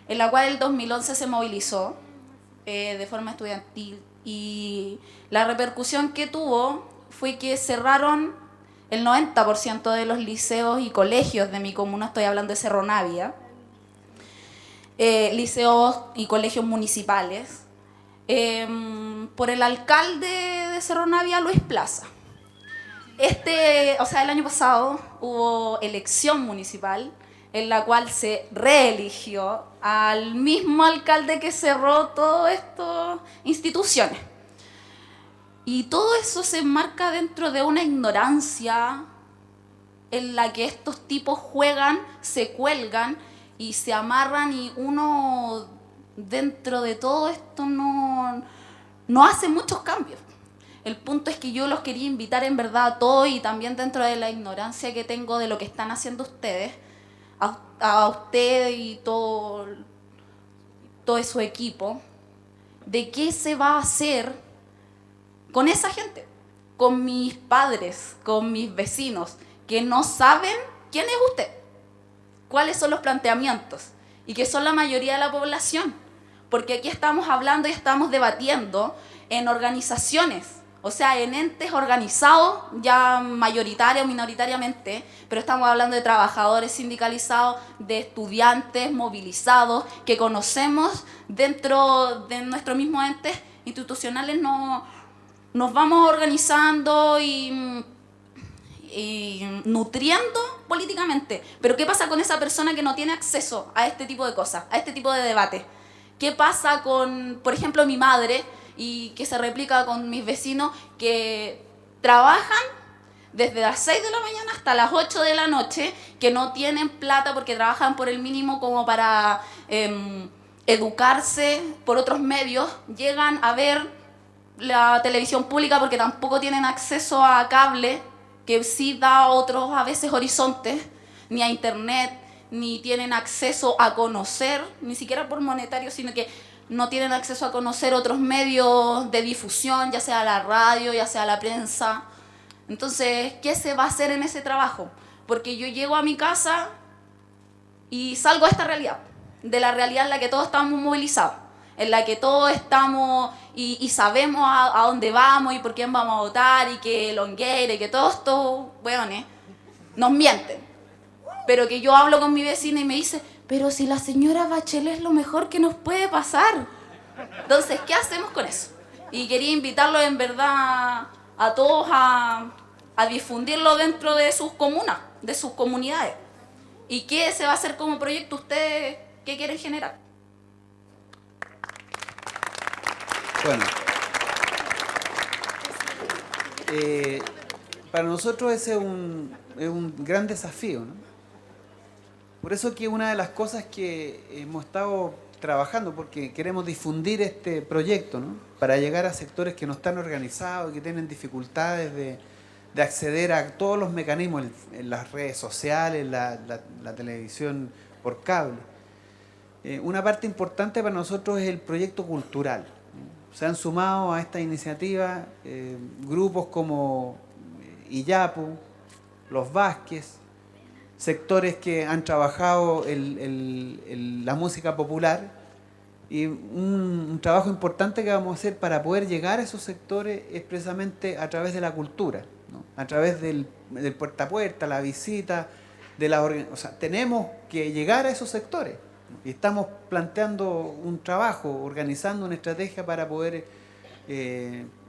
en la cual el 2011 se movilizó de forma estudiantil y la repercusión que tuvo fue que cerraron el 90% de los liceos y colegios de mi comuna, estoy hablando de Cerro Navia, liceos y colegios municipales, por el alcalde de Cerro Navia, Luis Plaza. El año pasado hubo elección municipal en la cual se reeligió al mismo alcalde que cerró todas estas instituciones. Y todo eso se enmarca dentro de una ignorancia en la que estos tipos juegan, se cuelgan y se amarran, y uno dentro de todo esto no hace muchos cambios. El punto es que yo los quería invitar en verdad a todos, y también dentro de la ignorancia que tengo de lo que están haciendo ustedes, a ustedes y todo su equipo, de qué se va a hacer con esa gente, con mis padres, con mis vecinos, que no saben quién es usted, cuáles son los planteamientos, y que son la mayoría de la población. Porque aquí estamos hablando y estamos debatiendo en organizaciones, o sea, en entes organizados, ya mayoritaria o minoritariamente, pero estamos hablando de trabajadores sindicalizados, de estudiantes movilizados, que conocemos dentro de nuestros mismos entes institucionales. Nos vamos organizando y nutriendo políticamente. Pero ¿qué pasa con esa persona que no tiene acceso a este tipo de cosas, a este tipo de debate? ¿Qué pasa con, por ejemplo, mi madre, y que se replica con mis vecinos que trabajan desde las 6 de la mañana hasta las 8 de la noche, que no tienen plata porque trabajan por el mínimo como para educarse por otros medios, llegan a ver la televisión pública porque tampoco tienen acceso a cable, que sí da a otros a veces horizontes, ni a internet, ni tienen acceso a conocer, ni siquiera por monetario, sino que no tienen acceso a conocer otros medios de difusión, ya sea la radio, ya sea la prensa. Entonces, ¿qué se va a hacer en ese trabajo? Porque yo llego a mi casa y salgo a esta realidad, de la realidad en la que todos estamos movilizados, en la que todos estamos y sabemos a dónde vamos y por quién vamos a votar, y que Longueira y que todos estos hueones nos mienten. Pero que yo hablo con mi vecina y me dice, pero si la señora Bachelet es lo mejor que nos puede pasar. Entonces, ¿qué hacemos con eso? Y quería invitarlos en verdad a todos a difundirlo dentro de sus comunas, de sus comunidades. ¿Y qué se va a hacer como proyecto? ¿Ustedes qué quieren generar? Bueno, para nosotros ese es un gran desafío, ¿no? Por eso que una de las cosas que hemos estado trabajando, porque queremos difundir este proyecto, ¿no?, para llegar a sectores que no están organizados, que tienen dificultades de acceder a todos los mecanismos, en las redes sociales, la televisión por cable. Una parte importante para nosotros es el proyecto cultural. Se han sumado a esta iniciativa grupos como Iyapu, Los Vázquez, sectores que han trabajado la música popular, y un trabajo importante que vamos a hacer para poder llegar a esos sectores es precisamente a través de la cultura, ¿no?, a través del puerta a puerta, la visita, o sea, tenemos que llegar a esos sectores, ¿no?, y estamos planteando un trabajo, organizando una estrategia para poder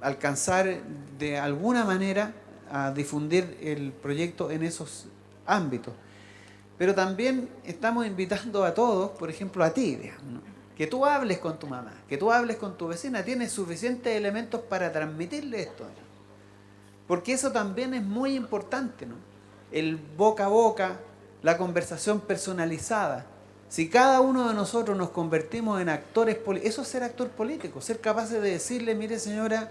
alcanzar de alguna manera a difundir el proyecto en esos ámbitos. Pero también estamos invitando a todos, por ejemplo a ti, digamos, ¿no?, que tú hables con tu mamá, que tú hables con tu vecina, tienes suficientes elementos para transmitirle esto, ¿no?, porque eso también es muy importante, ¿no?, el boca a boca, la conversación personalizada. Si cada uno de nosotros nos convertimos en actores políticos, eso es ser actor político, ser capaces de decirle, mire señora,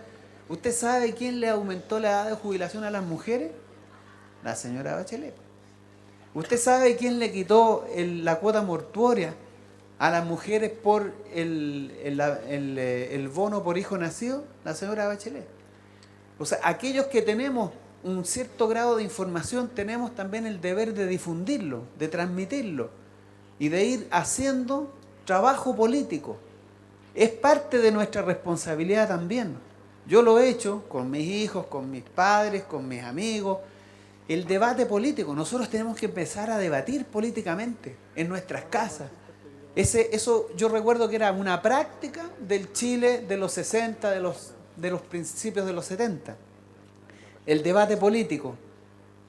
¿usted sabe quién le aumentó la edad de jubilación a las mujeres? La señora Bachelet. ¿Usted sabe quién le quitó la cuota mortuoria a las mujeres por el bono por hijo nacido? La señora Bachelet. O sea, aquellos que tenemos un cierto grado de información tenemos también el deber de difundirlo, de transmitirlo y de ir haciendo trabajo político. Es parte de nuestra responsabilidad también. Yo lo he hecho con mis hijos, con mis padres, con mis amigos. El debate político, nosotros tenemos que empezar a debatir políticamente en nuestras casas, Eso yo recuerdo que era una práctica del Chile de los 60, de los principios de los 70. El debate político,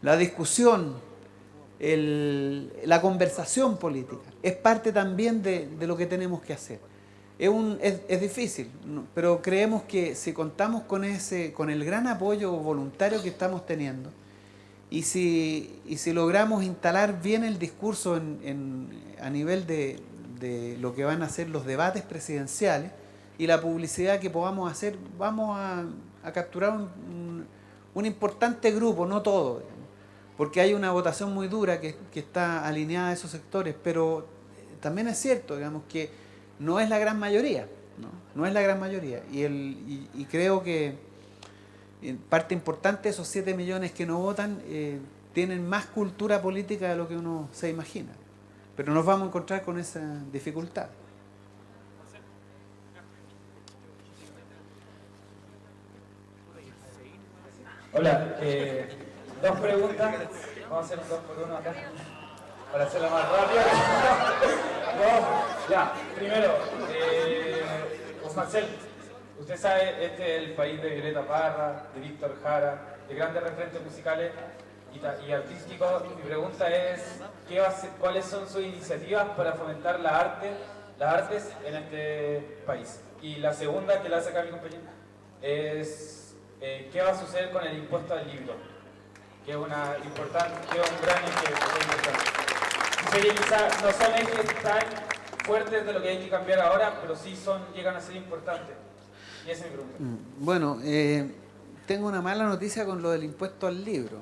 la discusión, la conversación política, es parte también de lo que tenemos que hacer. Es difícil, pero creemos que si contamos con el gran apoyo voluntario que estamos teniendo, y si logramos instalar bien el discurso a nivel de lo que van a ser los debates presidenciales y la publicidad que podamos hacer, vamos a capturar un importante grupo, no todo, porque hay una votación muy dura que está alineada a esos sectores, pero también es cierto, digamos, que no es la gran mayoría, no es la gran mayoría, y creo que parte importante de esos 7 millones que no votan tienen más cultura política de lo que uno se imagina, pero nos vamos a encontrar con esa dificultad. Hola, dos preguntas, vamos a hacer un 2 por 1 acá, para hacerla más rápida. Ya, primero, José Marcel, usted sabe, este es el país de Violeta Parra, de Víctor Jara, de grandes referentes musicales y artísticos. Mi pregunta es, ¿cuáles son sus iniciativas para fomentar las artes en este país? Y la segunda, que la hace acá mi compañero, es ¿qué va a suceder con el impuesto al libro? Que es un gran eje importante. Quizás no son ejes tan fuertes de lo que hay que cambiar ahora, pero sí llegan a ser importantes. Y esa es mi pregunta. Bueno, tengo una mala noticia con lo del impuesto al libro.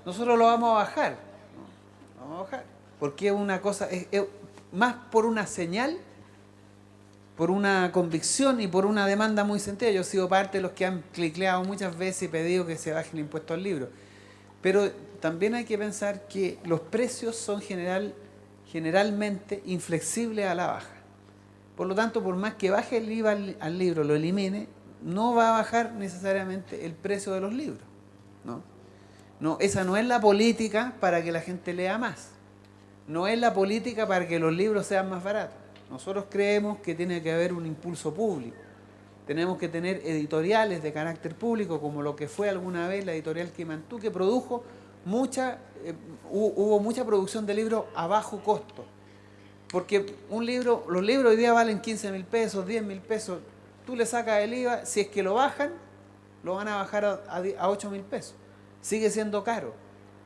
Nosotros lo vamos a bajar. ¿No? Lo vamos a bajar. Porque es una cosa, es más por una señal, por una convicción y por una demanda muy sentida. Yo he sido parte de los que han clicleado muchas veces y pedido que se baje el impuesto al libro. Pero también hay que pensar que los precios son generalmente inflexibles a la baja. Por lo tanto, por más que baje el IVA al libro, lo elimine, no va a bajar necesariamente el precio de los libros. No, esa no es la política para que la gente lea más. No es la política para que los libros sean más baratos. Nosotros creemos que tiene que haber un impulso público. Tenemos que tener editoriales de carácter público, como lo que fue alguna vez la editorial Quimantú, que produjo hubo mucha producción de libros a bajo costo. Porque los libros hoy día valen 15.000 pesos, 10.000 pesos. Tú le sacas el IVA, si es que lo bajan, lo van a bajar a 8.000 pesos. Sigue siendo caro,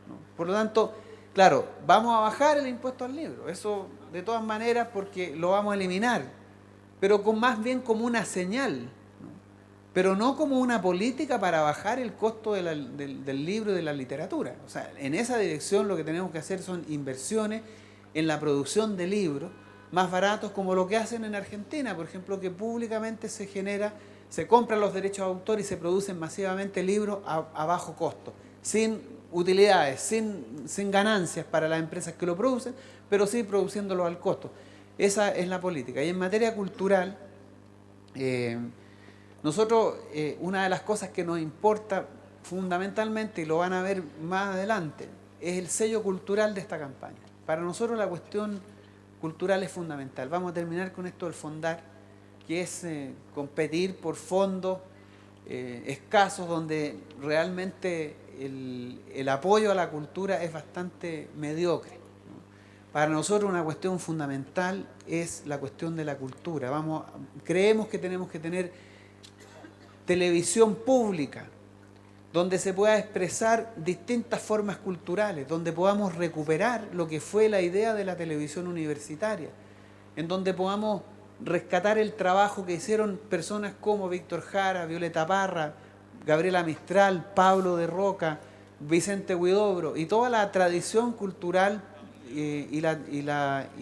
¿no? Por lo tanto, claro, vamos a bajar el impuesto al libro. Eso de todas maneras, porque lo vamos a eliminar. Pero más bien como una señal, ¿no? Pero no como una política para bajar el costo del libro y de la literatura. O sea, en esa dirección lo que tenemos que hacer son inversiones en la producción de libros más baratos, como lo que hacen en Argentina, por ejemplo, que públicamente se compran los derechos de autor y se producen masivamente libros a bajo costo, sin utilidades, sin ganancias para las empresas que lo producen, pero sí produciéndolo al costo. Esa es la política. Y en materia cultural, nosotros, una de las cosas que nos importa fundamentalmente, y lo van a ver más adelante, es el sello cultural de esta campaña. Para nosotros la cuestión cultural es fundamental. Vamos a terminar con esto del fondar, que es competir por fondos escasos, donde realmente el apoyo a la cultura es bastante mediocre. Para nosotros una cuestión fundamental es la cuestión de la cultura. Creemos que tenemos que tener televisión pública, donde se pueda expresar distintas formas culturales, donde podamos recuperar lo que fue la idea de la televisión universitaria, en donde podamos rescatar el trabajo que hicieron personas como Víctor Jara, Violeta Parra, Gabriela Mistral, Pablo de Roca, Vicente Huidobro, y toda la tradición cultural y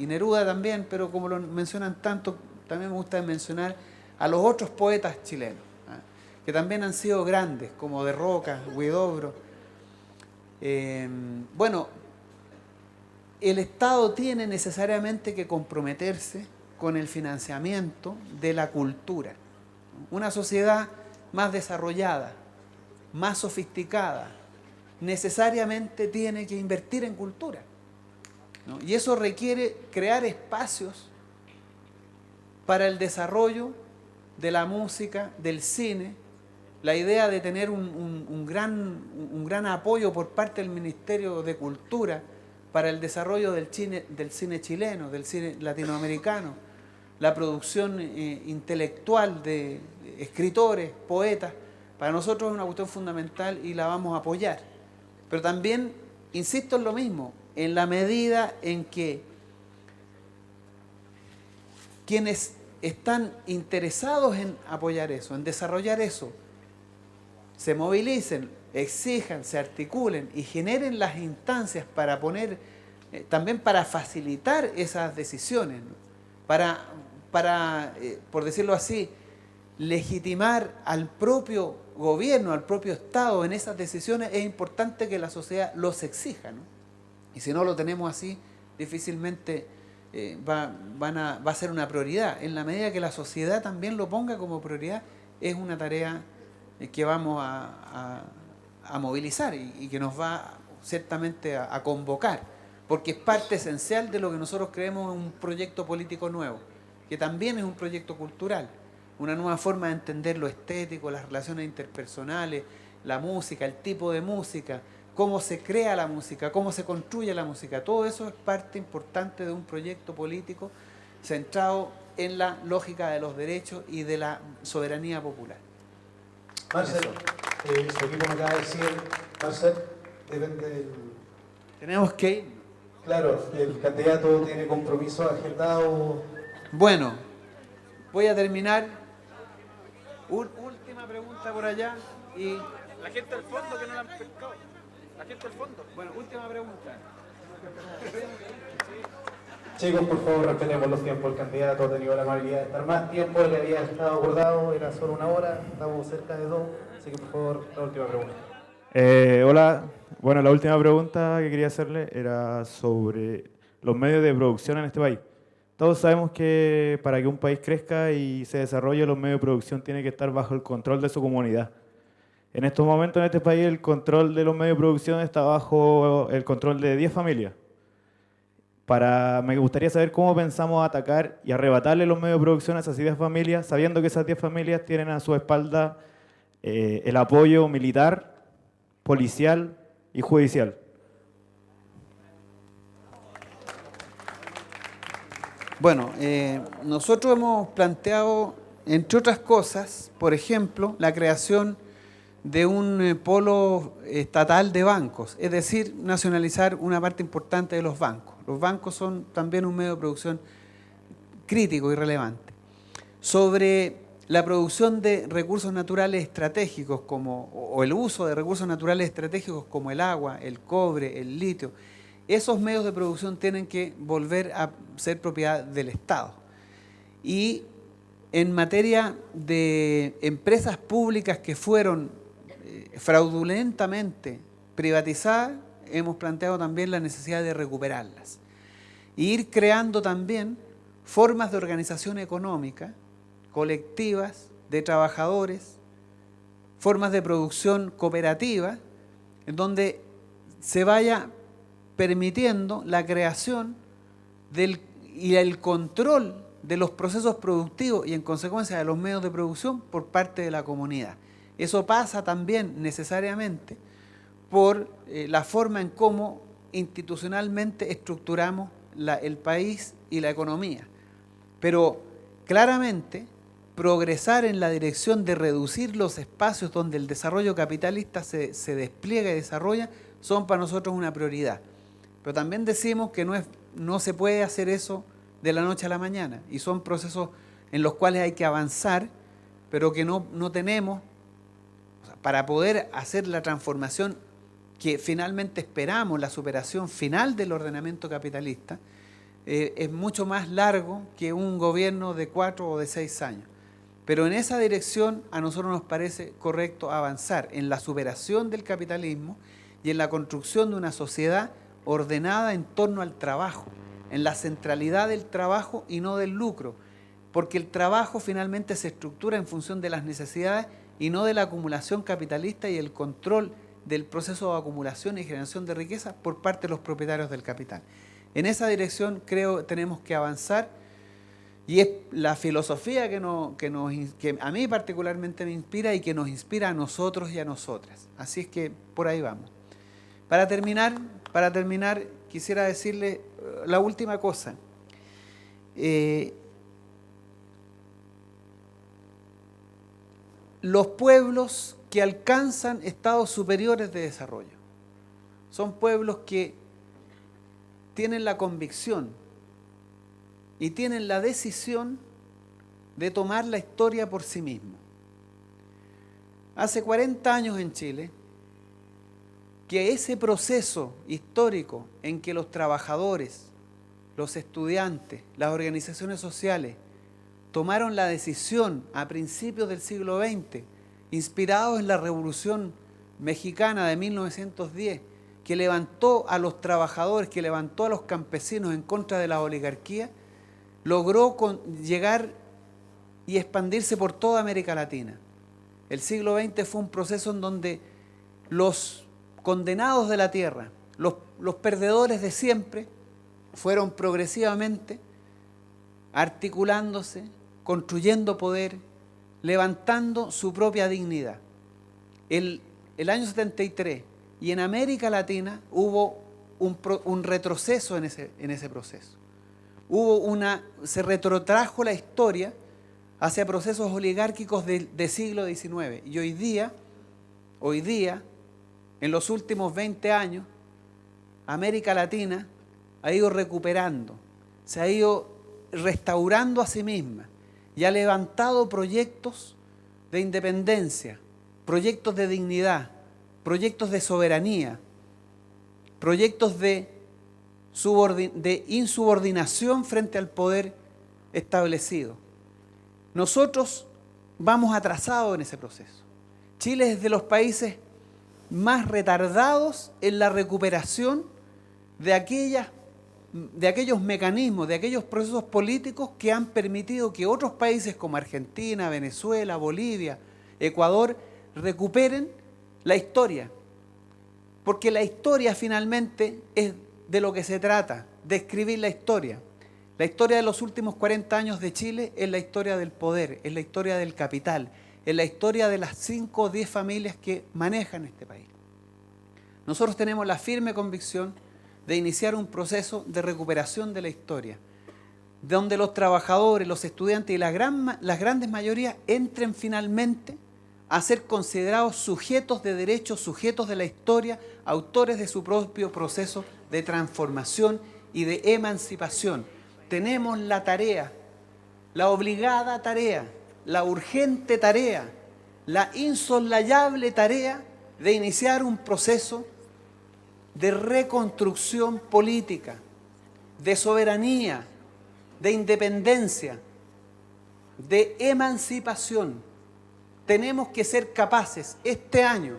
Neruda también, pero como lo mencionan tanto, también me gusta mencionar a los otros poetas chilenos, que también han sido grandes, como de Roca, Huidobro. Bueno, el Estado tiene necesariamente que comprometerse con el financiamiento de la cultura. Una sociedad más desarrollada, más sofisticada, necesariamente tiene que invertir en cultura, ¿no? Y eso requiere crear espacios para el desarrollo de la música, del cine, la idea de tener un gran apoyo por parte del Ministerio de Cultura para el desarrollo del cine chileno, del cine latinoamericano, la producción intelectual de escritores, poetas, para nosotros es una cuestión fundamental y la vamos a apoyar. Pero también, insisto en lo mismo, en la medida en que quienes están interesados en apoyar eso, en desarrollar eso, se movilicen, exijan, se articulen y generen las instancias para poner, también para facilitar esas decisiones, ¿no? Para por decirlo así, legitimar al propio gobierno, al propio Estado en esas decisiones, es importante que la sociedad los exija, ¿no? Y si no lo tenemos así, difícilmente va a ser una prioridad. En la medida que la sociedad también lo ponga como prioridad, es una tarea que vamos a movilizar y que nos va ciertamente a convocar, porque es parte esencial de lo que nosotros creemos en un proyecto político nuevo, que también es un proyecto cultural, una nueva forma de entender lo estético, las relaciones interpersonales, la música, el tipo de música, cómo se crea la música, cómo se construye la música. Todo eso es parte importante de un proyecto político centrado en la lógica de los derechos y de la soberanía popular. Marcel, su equipo me acaba de decir, Marcel, depende del... Tenemos que ir. Claro, el candidato tiene compromiso agendado. Bueno, voy a terminar. Última pregunta por allá y... La gente del fondo que no la han pescado. La gente del fondo. Bueno, última pregunta. Chicos, por favor, respetemos los tiempos. El candidato ha tenido la amabilidad de estar más tiempo del que había estado acordado. Era solo 1 hora, estamos cerca de 2. Así que, por favor, la última pregunta. Hola. Bueno, la última pregunta que quería hacerle era sobre los medios de producción en este país. Todos sabemos que para que un país crezca y se desarrolle, los medios de producción tienen que estar bajo el control de su comunidad. En estos momentos en este país el control de los medios de producción está bajo el control de 10 familias. Me gustaría saber cómo pensamos atacar y arrebatarle los medios de producción a esas 10 familias, sabiendo que esas 10 familias tienen a su espalda el apoyo militar, policial y judicial. Bueno, nosotros hemos planteado, entre otras cosas, por ejemplo, la creación de un polo estatal de bancos, es decir, nacionalizar una parte importante de los bancos. Los bancos son también un medio de producción crítico y relevante. Sobre la producción de recursos naturales estratégicos o el uso de recursos naturales estratégicos como el agua, el cobre, el litio, esos medios de producción tienen que volver a ser propiedad del Estado. Y en materia de empresas públicas que fueron fraudulentamente privatizadas, hemos planteado también la necesidad de recuperarlas. Y ir creando también formas de organización económica, colectivas, de trabajadores, formas de producción cooperativa, en donde se vaya permitiendo la creación y el control de los procesos productivos y en consecuencia de los medios de producción por parte de la comunidad. Eso pasa también necesariamente por la forma en cómo institucionalmente estructuramos el país y la economía. Pero claramente progresar en la dirección de reducir los espacios donde el desarrollo capitalista se despliega y desarrolla son para nosotros una prioridad. Pero también decimos que no se puede hacer eso de la noche a la mañana y son procesos en los cuales hay que avanzar, pero que no tenemos, o sea, para poder hacer la transformación que finalmente esperamos, la superación final del ordenamiento capitalista, es mucho más largo que un gobierno de 4 o de 6 años. Pero en esa dirección a nosotros nos parece correcto avanzar en la superación del capitalismo y en la construcción de una sociedad ordenada en torno al trabajo, en la centralidad del trabajo y no del lucro, porque el trabajo finalmente se estructura en función de las necesidades y no de la acumulación capitalista y el control del proceso de acumulación y generación de riqueza por parte de los propietarios del capital. En esa dirección creo que tenemos que avanzar Y es la filosofía que a mí particularmente me inspira y que nos inspira a nosotros y a nosotras. Así es que por ahí vamos. Para terminar, quisiera decirle la última cosa. Los pueblos que alcanzan estados superiores de desarrollo son pueblos que tienen la convicción y tienen la decisión de tomar la historia por sí mismos. Hace 40 años en Chile, que ese proceso histórico en que los trabajadores, los estudiantes, las organizaciones sociales tomaron la decisión a principios del siglo XX, inspirados en la Revolución Mexicana de 1910, que levantó a los trabajadores, que levantó a los campesinos en contra de la oligarquía, logró llegar y expandirse por toda América Latina. El siglo XX fue un proceso en donde los condenados de la tierra, los perdedores de siempre, fueron progresivamente articulándose, construyendo poder, levantando su propia dignidad. El año 73, y en América Latina hubo un retroceso en ese proceso. Se retrotrajo la historia hacia procesos oligárquicos del siglo XIX. Y hoy día, en los últimos 20 años, América Latina ha ido recuperando, se ha ido restaurando a sí misma y ha levantado proyectos de independencia, proyectos de dignidad, proyectos de soberanía, proyectos de insubordinación frente al poder establecido. Nosotros vamos atrasados en ese proceso. Chile es de los países más retardados en la recuperación de aquellos mecanismos, de aquellos procesos políticos que han permitido que otros países como Argentina, Venezuela, Bolivia, Ecuador recuperen la historia. Porque la historia finalmente es de lo que se trata, de escribir la historia. La historia de los últimos 40 años de Chile es la historia del poder, es la historia del capital, es la historia de las 5 o 10 familias que manejan este país. Nosotros tenemos la firme convicción de iniciar un proceso de recuperación de la historia, donde los trabajadores, los estudiantes y las grandes mayorías entren finalmente a ser considerados sujetos de derechos, sujetos de la historia, autores de su propio proceso de transformación y de emancipación. Tenemos la tarea, la obligada tarea, la urgente tarea, la insoslayable tarea de iniciar un proceso de reconstrucción política, de soberanía, de independencia, de emancipación. Tenemos que ser capaces este año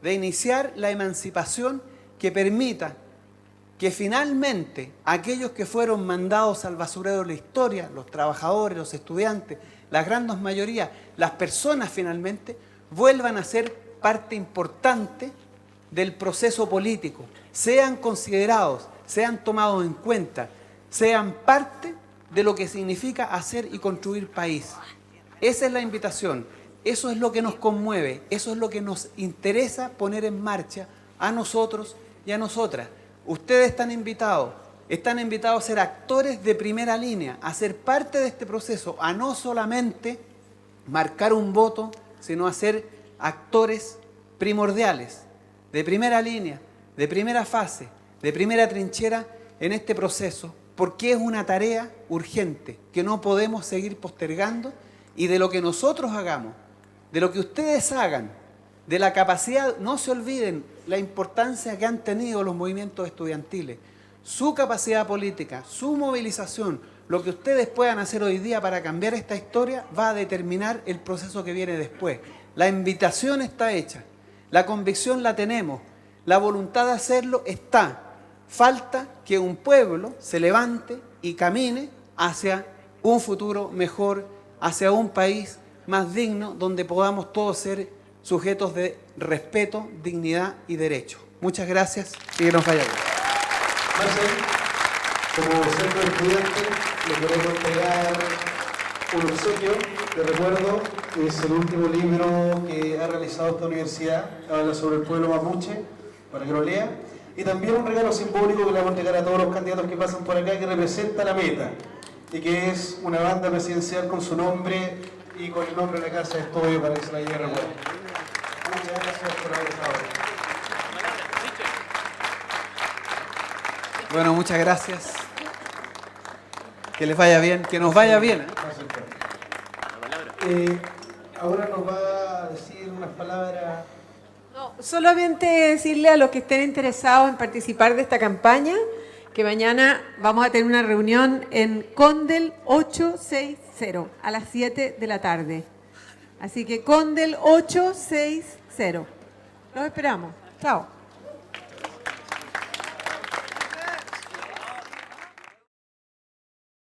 de iniciar la emancipación que permita que finalmente aquellos que fueron mandados al basurero de la historia, los trabajadores, los estudiantes, las grandes mayorías, las personas finalmente, vuelvan a ser parte importante del proceso político, sean considerados, sean tomados en cuenta, sean parte de lo que significa hacer y construir país. Esa es la invitación, eso es lo que nos conmueve, eso es lo que nos interesa poner en marcha a nosotros y a nosotras. Ustedes están invitados a ser actores de primera línea, a ser parte de este proceso, a no solamente marcar un voto, sino a ser actores primordiales, de primera línea, de primera fase, de primera trinchera en este proceso, porque es una tarea urgente que no podemos seguir postergando, y de lo que nosotros hagamos, de lo que ustedes hagan, de la capacidad, no se olviden la importancia que han tenido los movimientos estudiantiles, su capacidad política, su movilización, lo que ustedes puedan hacer hoy día para cambiar esta historia va a determinar el proceso que viene después. La invitación está hecha, la convicción la tenemos, la voluntad de hacerlo está. Falta que un pueblo se levante y camine hacia un futuro mejor, hacia un país más digno, donde podamos todos ser sujetos de respeto, dignidad y derecho. Muchas gracias y que nos vaya bien. Como centro de estudiantes, le queremos entregar un obsequio de recuerdo. Es el último libro que ha realizado esta universidad, habla sobre el pueblo mapuche, para que lo lea. Y también un regalo simbólico que le vamos a entregar a todos los candidatos que pasan por acá, que representa la meta, y que es una banda presidencial con su nombre y con el nombre de la casa de estudio para que se la lleve recuerdo. Muchas gracias por haber estado aquí. Bueno, muchas gracias. Que les vaya bien, que nos vaya bien. Ahora nos va a decir unas palabras. No, solamente decirle a los que estén interesados en participar de esta campaña que mañana vamos a tener una reunión en Condel 860 a las 7 de la tarde. Así que Condel 860. Los esperamos. Chao.